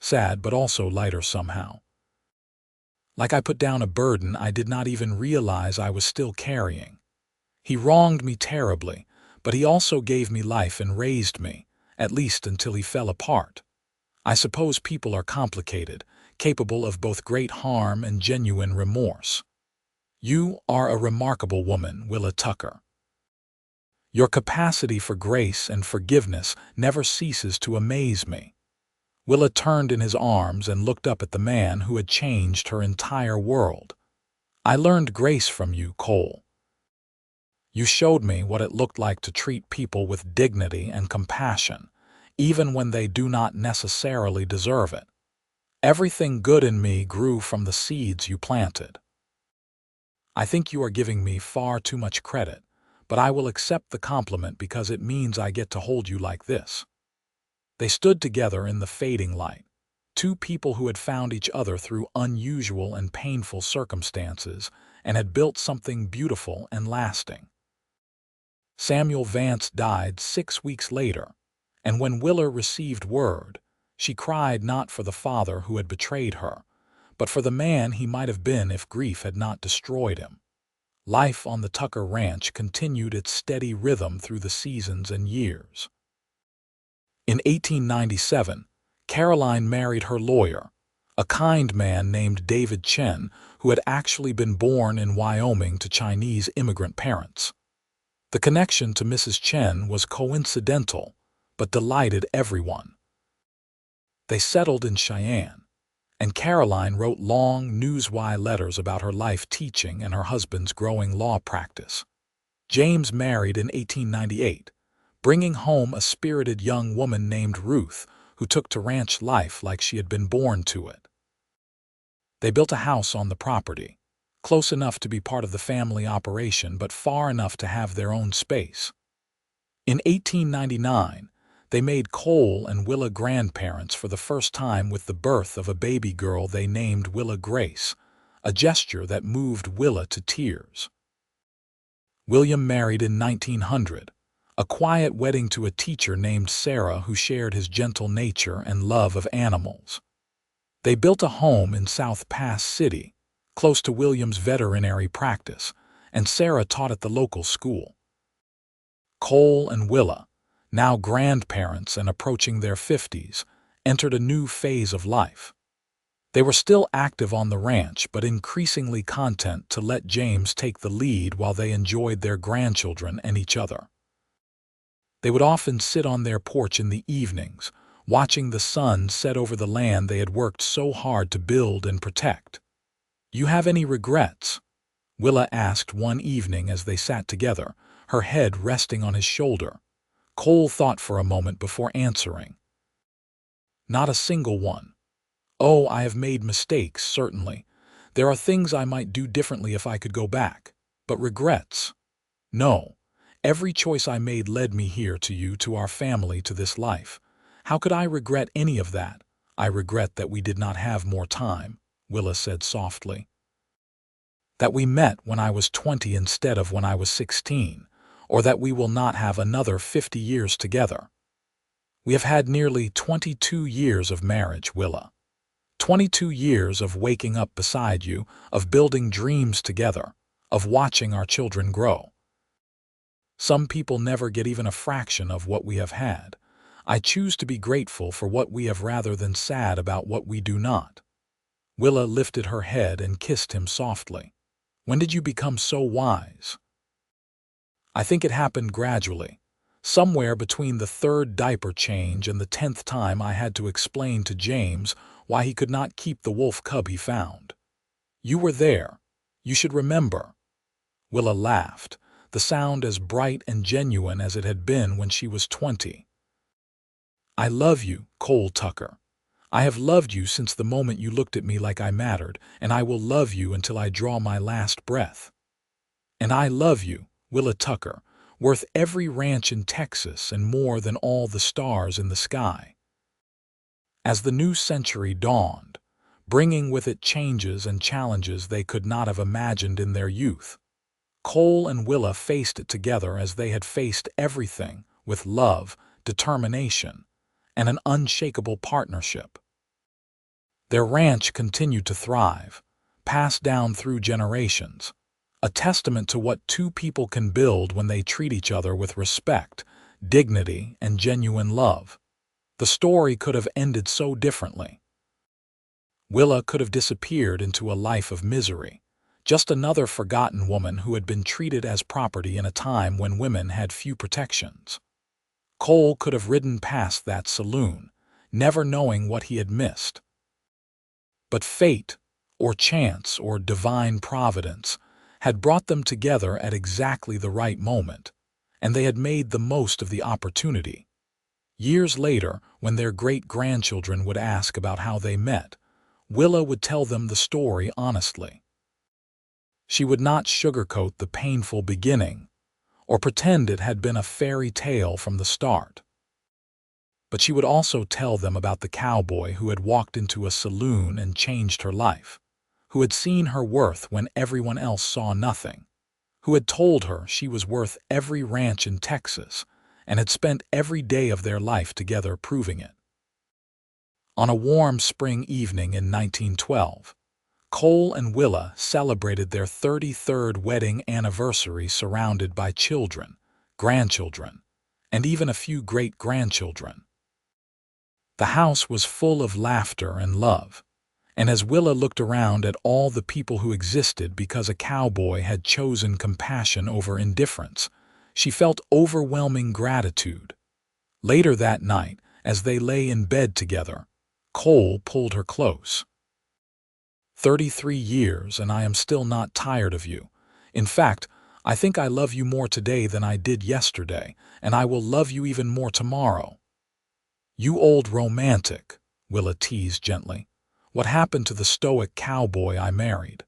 Speaker 1: Sad, but also lighter somehow. Like I put down a burden I did not even realize I was still carrying. He wronged me terribly, but he also gave me life and raised me, at least until he fell apart. I suppose people are complicated, capable of both great harm and genuine remorse. You are a remarkable woman, Willa Tucker. Your capacity for grace and forgiveness never ceases to amaze me. Willa turned in his arms and looked up at the man who had changed her entire world. I learned grace from you, Cole. You showed me what it looked like to treat people with dignity and compassion, even when they do not necessarily deserve it. Everything good in me grew from the seeds you planted. I think you are giving me far too much credit, but I will accept the compliment because it means I get to hold you like this. They stood together in the fading light, 2 people who had found each other through unusual and painful circumstances and had built something beautiful and lasting. Samuel Vance died 6 weeks later, and when Willa received word, she cried not for the father who had betrayed her, but for the man he might have been if grief had not destroyed him. Life on the Tucker Ranch continued its steady rhythm through the seasons and years. In 1897, Caroline married her lawyer, a kind man named David Chen, who had actually been born in Wyoming to Chinese immigrant parents. The connection to Mrs. Chen was coincidental, but delighted everyone. They settled in Cheyenne, and Caroline wrote long, newswire letters about her life teaching and her husband's growing law practice. James married in 1898, bringing home a spirited young woman named Ruth, who took to ranch life like she had been born to it. They built a house on the property, close enough to be part of the family operation but far enough to have their own space. In 1899, they made Cole and Willa grandparents for the first time with the birth of a baby girl they named Willa Grace, a gesture that moved Willa to tears. William married in 1900, a quiet wedding to a teacher named Sarah who shared his gentle nature and love of animals. They built a home in South Pass City, close to William's veterinary practice, and Sarah taught at the local school. Cole and Willa, now grandparents and approaching their 50s, entered a new phase of life. They were still active on the ranch but increasingly content to let James take the lead while they enjoyed their grandchildren and each other. They would often sit on their porch in the evenings, watching the sun set over the land they had worked so hard to build and protect. "You have any regrets?" Willa asked one evening as they sat together, her head resting on his shoulder. Cole thought for a moment before answering. "Not a single one. Oh, I have made mistakes, certainly. There are things I might do differently if I could go back. But regrets? No. Every choice I made led me here to you, to our family, to this life. How could I regret any of that? I regret that we did not have more time," Willa said softly. "That we met when I was 20 instead of when I was 16, or that we will not have another 50 years together. We have had nearly 22 years of marriage, Willa. 22 years of waking up beside you, of building dreams together, of watching our children grow. Some people never get even a fraction of what we have had. I choose to be grateful for what we have rather than sad about what we do not." Willa lifted her head and kissed him softly. "When did you become so wise?" "I think it happened gradually. Somewhere between the 3rd diaper change and the 10th time I had to explain to James why he could not keep the wolf cub he found. You were there. You should remember." Willa laughed, the sound as bright and genuine as it had been when she was 20. "I love you, Cole Tucker. I have loved you since the moment you looked at me like I mattered, and I will love you until I draw my last breath. And I love you, Willa Tucker, worth every ranch in Texas and more than all the stars in the sky." As the new century dawned, bringing with it changes and challenges they could not have imagined in their youth, Cole and Willa faced it together as they had faced everything, with love, determination, and an unshakable partnership. Their ranch continued to thrive, passed down through generations, a testament to what two people can build when they treat each other with respect, dignity, and genuine love. The story could have ended so differently. Willa could have disappeared into a life of misery, just another forgotten woman who had been treated as property in a time when women had few protections. Cole could have ridden past that saloon, never knowing what he had missed. But fate, or chance, or divine providence, had brought them together at exactly the right moment, and they had made the most of the opportunity. Years later, when their great-grandchildren would ask about how they met, Willa would tell them the story honestly. She would not sugarcoat the painful beginning, or pretend it had been a fairy tale from the start. But she would also tell them about the cowboy who had walked into a saloon and changed her life, who had seen her worth when everyone else saw nothing, who had told her she was worth every ranch in Texas, and had spent every day of their life together proving it. On a warm spring evening in 1912, Cole and Willa celebrated their 33rd wedding anniversary surrounded by children, grandchildren, and even a few great-grandchildren. The house was full of laughter and love, and as Willa looked around at all the people who existed because a cowboy had chosen compassion over indifference, she felt overwhelming gratitude. Later that night, as they lay in bed together, Cole pulled her close. 33 years and I am still not tired of you. In fact, I think I love you more today than I did yesterday, and I will love you even more tomorrow." "You old romantic," Willa teased gently. "What happened to the stoic cowboy I married?"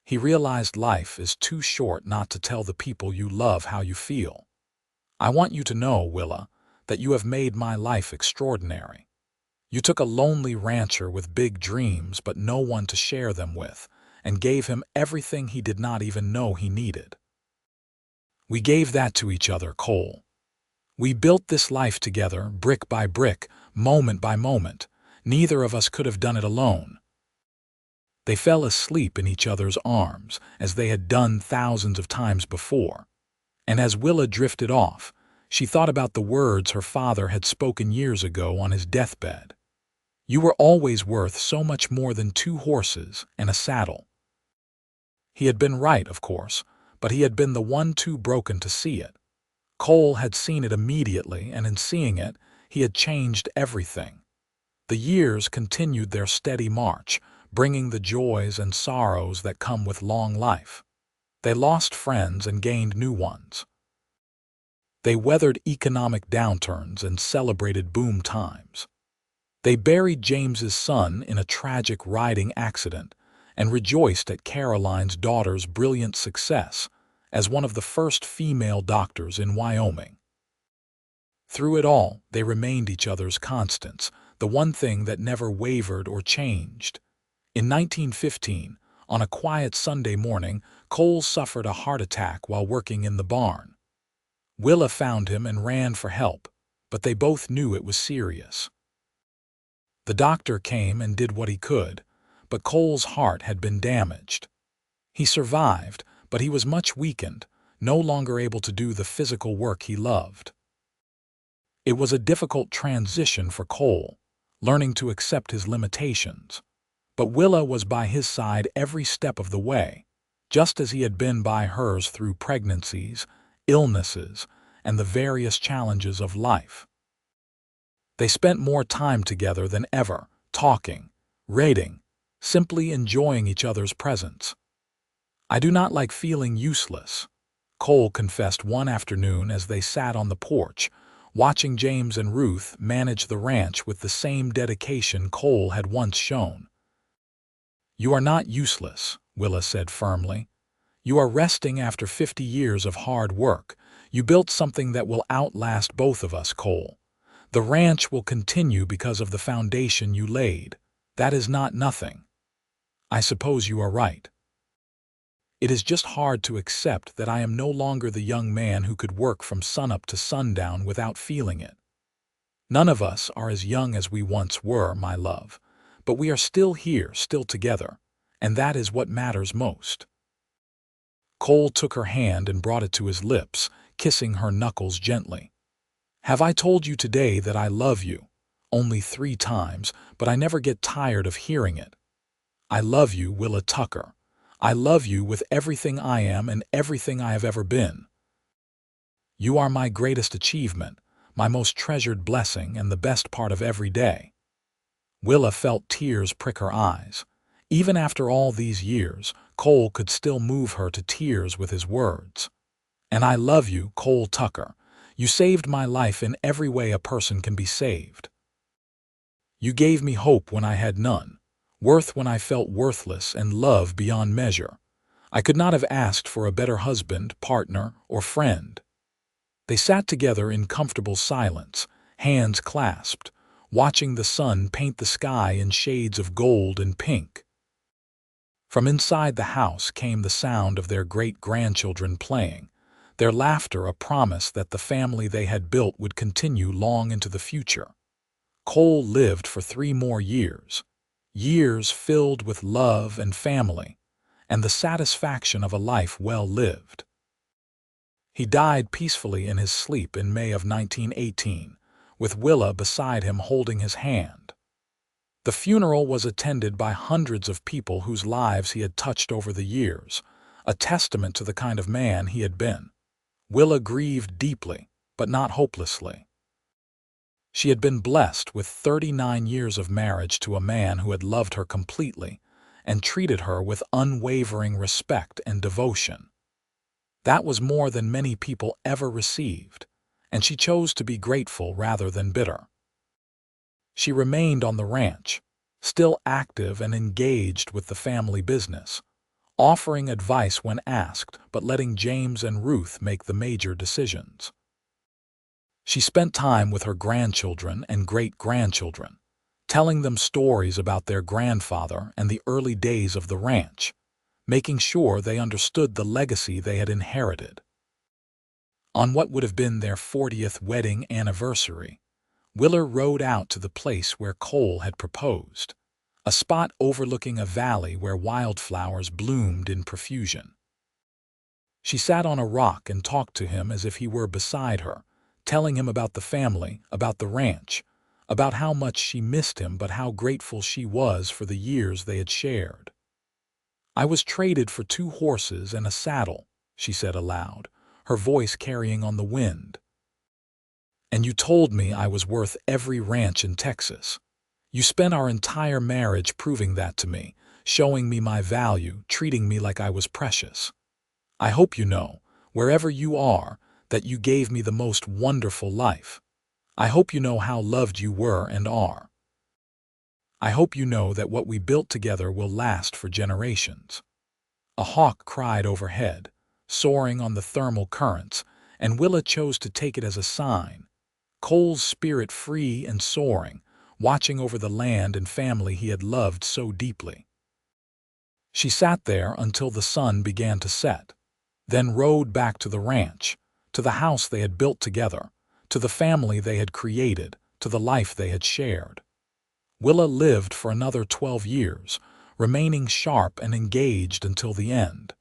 Speaker 1: He realized life is too short not to tell the people you love how you feel. "I want you to know, Willa, that you have made my life extraordinary. You took a lonely rancher with big dreams but no one to share them with, and gave him everything he did not even know he needed. We gave that to each other, Cole. We built this life together, brick by brick, moment by moment. Neither of us could have done it alone." They fell asleep in each other's arms, as they had done thousands of times before. And as Willa drifted off, she thought about the words her father had spoken years ago on his deathbed. "You were always worth so much more than 2 horses and a saddle." He had been right, of course, but he had been the one too broken to see it. Cole had seen it immediately, and in seeing it, he had changed everything. The years continued their steady march, bringing the joys and sorrows that come with long life. They lost friends and gained new ones. They weathered economic downturns and celebrated boom times. They buried James's son in a tragic riding accident and rejoiced at Caroline's daughter's brilliant success as one of the first female doctors in Wyoming. Through it all, they remained each other's constants, the one thing that never wavered or changed. In 1915, on a quiet Sunday morning, Cole suffered a heart attack while working in the barn. Willa found him and ran for help, but they both knew it was serious. The doctor came and did what he could, but Cole's heart had been damaged. He survived, but he was much weakened, no longer able to do the physical work he loved. It was a difficult transition for Cole, learning to accept his limitations. But Willa was by his side every step of the way, just as he had been by hers through pregnancies, illnesses, and the various challenges of life. They spent more time together than ever, talking, reading, simply enjoying each other's presence. "I do not like feeling useless," Cole confessed one afternoon as they sat on the porch, watching James and Ruth manage the ranch with the same dedication Cole had once shown. "You are not useless," Willa said firmly. "You are resting after 50 years of hard work. You built something that will outlast both of us, Cole. The ranch will continue because of the foundation you laid. That is not nothing." "I suppose you are right. It is just hard to accept that I am no longer the young man who could work from sunup to sundown without feeling it. None of us are as young as we once were, my love, but we are still here, still together, and that is what matters most." Cole took her hand and brought it to his lips, kissing her knuckles gently. "Have I told you today that I love you? Only 3 times, but I never get tired of hearing it. I love you, Willa Tucker. I love you with everything I am and everything I have ever been. You are my greatest achievement, my most treasured blessing, and the best part of every day." Willa felt tears prick her eyes. Even after all these years, Cole could still move her to tears with his words. "And I love you, Cole Tucker. You saved my life in every way a person can be saved. You gave me hope when I had none, worth when I felt worthless, and love beyond measure. I could not have asked for a better husband, partner, or friend." They sat together in comfortable silence, hands clasped, watching the sun paint the sky in shades of gold and pink. From inside the house came the sound of their great-grandchildren playing, their laughter a promise that the family they had built would continue long into the future. Cole lived for 3 more years, years filled with love and family, and the satisfaction of a life well lived. He died peacefully in his sleep in May of 1918, with Willa beside him holding his hand. The funeral was attended by hundreds of people whose lives he had touched over the years, a testament to the kind of man he had been. Willa grieved deeply, but not hopelessly. She had been blessed with 39 years of marriage to a man who had loved her completely and treated her with unwavering respect and devotion. That was more than many people ever received, and she chose to be grateful rather than bitter. She remained on the ranch, still active and engaged with the family business, offering advice when asked but letting James and Ruth make the major decisions. She spent time with her grandchildren and great-grandchildren, telling them stories about their grandfather and the early days of the ranch, making sure they understood the legacy they had inherited. On what would have been their 40th wedding anniversary, Willa rode out to the place where Cole had proposed, a spot overlooking a valley where wildflowers bloomed in profusion. She sat on a rock and talked to him as if he were beside her, telling him about the family, about the ranch, about how much she missed him but how grateful she was for the years they had shared. "I was traded for 2 horses and a saddle," she said aloud, her voice carrying on the wind. "And you told me I was worth every ranch in Texas. You spent our entire marriage proving that to me, showing me my value, treating me like I was precious. I hope you know, wherever you are, that you gave me the most wonderful life. I hope you know how loved you were and are. I hope you know that what we built together will last for generations." A hawk cried overhead, soaring on the thermal currents, and Willa chose to take it as a sign. Cole's spirit free and soaring, watching over the land and family he had loved so deeply. She sat there until the sun began to set, then rode back to the ranch, to the house they had built together, to the family they had created, to the life they had shared. Willa lived for another 12 years, remaining sharp and engaged until the end.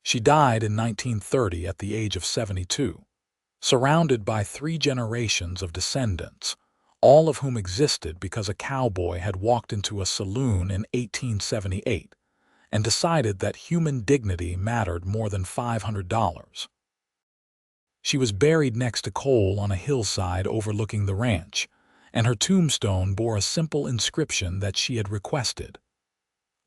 Speaker 1: She died in 1930 at the age of 72, surrounded by 3 generations of descendants, all of whom existed because a cowboy had walked into a saloon in 1878 and decided that human dignity mattered more than $500. She was buried next to Cole on a hillside overlooking the ranch, and her tombstone bore a simple inscription that she had requested.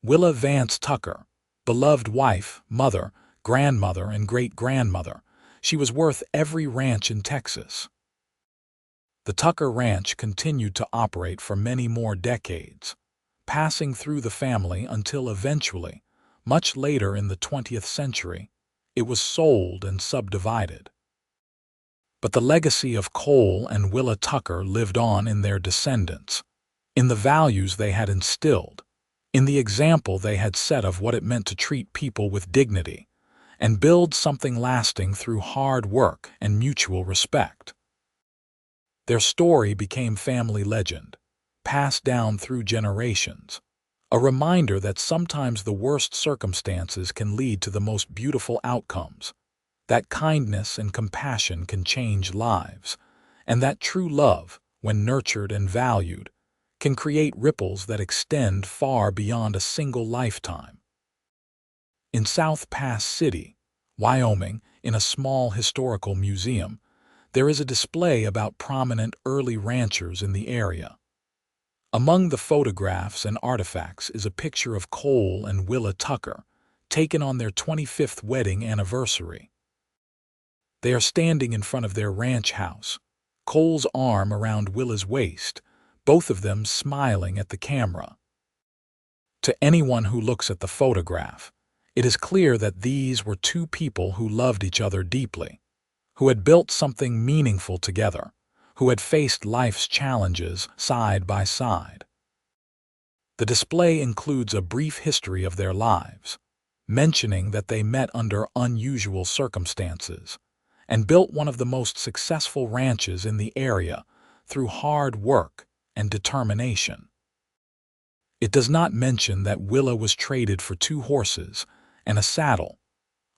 Speaker 1: Willa Vance Tucker, beloved wife, mother, grandmother, and great-grandmother, she was worth every ranch in Texas. The Tucker Ranch continued to operate for many more decades, passing through the family until eventually, much later in the 20th century, it was sold and subdivided. But the legacy of Cole and Willa Tucker lived on in their descendants, in the values they had instilled, in the example they had set of what it meant to treat people with dignity and build something lasting through hard work and mutual respect. Their story became family legend, passed down through generations, a reminder that sometimes the worst circumstances can lead to the most beautiful outcomes, that kindness and compassion can change lives, and that true love, when nurtured and valued, can create ripples that extend far beyond a single lifetime. In South Pass City, Wyoming, in a small historical museum, there is a display about prominent early ranchers in the area. Among the photographs and artifacts is a picture of Cole and Willa Tucker, taken on their 25th wedding anniversary. They are standing in front of their ranch house, Cole's arm around Willa's waist, both of them smiling at the camera. To anyone who looks at the photograph, it is clear that these were 2 people who loved each other deeply, who had built something meaningful together, who had faced life's challenges side by side. The display includes a brief history of their lives, mentioning that they met under unusual circumstances and built one of the most successful ranches in the area through hard work and determination. It does not mention that Willa was traded for 2 horses and a saddle,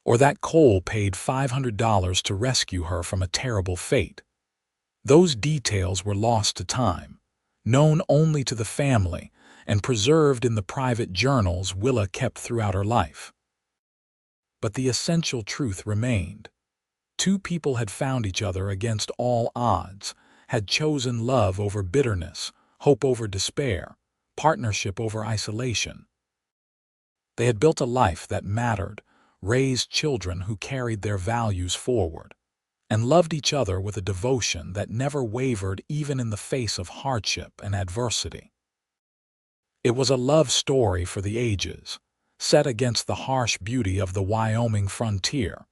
Speaker 1: or that Cole paid $500 to rescue her from a terrible fate. Those details were lost to time, known only to the family and preserved in the private journals Willa kept throughout her life. But the essential truth remained. 2 people had found each other against all odds, had chosen love over bitterness, hope over despair, partnership over isolation. They had built a life that mattered, raised children who carried their values forward, and loved each other with a devotion that never wavered even in the face of hardship and adversity. It was a love story for the ages, set against the harsh beauty of the Wyoming frontier,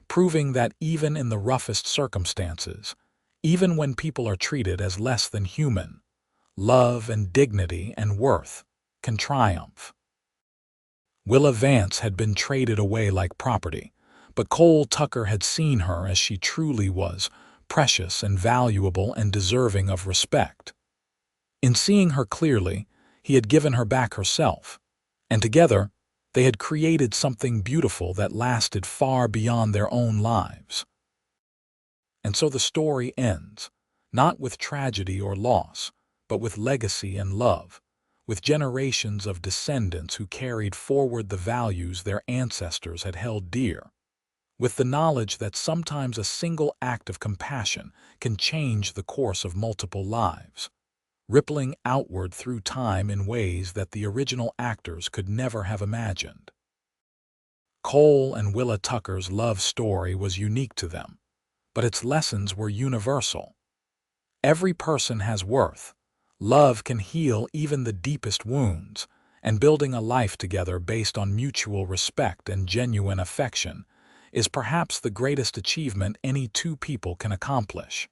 Speaker 1: proving that even in the roughest circumstances, even when people are treated as less than human, love and dignity and worth can triumph. Willa Vance had been traded away like property, but Cole Tucker had seen her as she truly was, precious and valuable and deserving of respect. In seeing her clearly, he had given her back herself, and together they had created something beautiful that lasted far beyond their own lives. And so the story ends, not with tragedy or loss, but with legacy and love, with generations of descendants who carried forward the values their ancestors had held dear, with the knowledge that sometimes a single act of compassion can change the course of multiple lives, rippling outward through time in ways that the original actors could never have imagined. Cole and Willa Tucker's love story was unique to them, but its lessons were universal. Every person has worth. Love can heal even the deepest wounds, and building a life together based on mutual respect and genuine affection is perhaps the greatest achievement any two people can accomplish.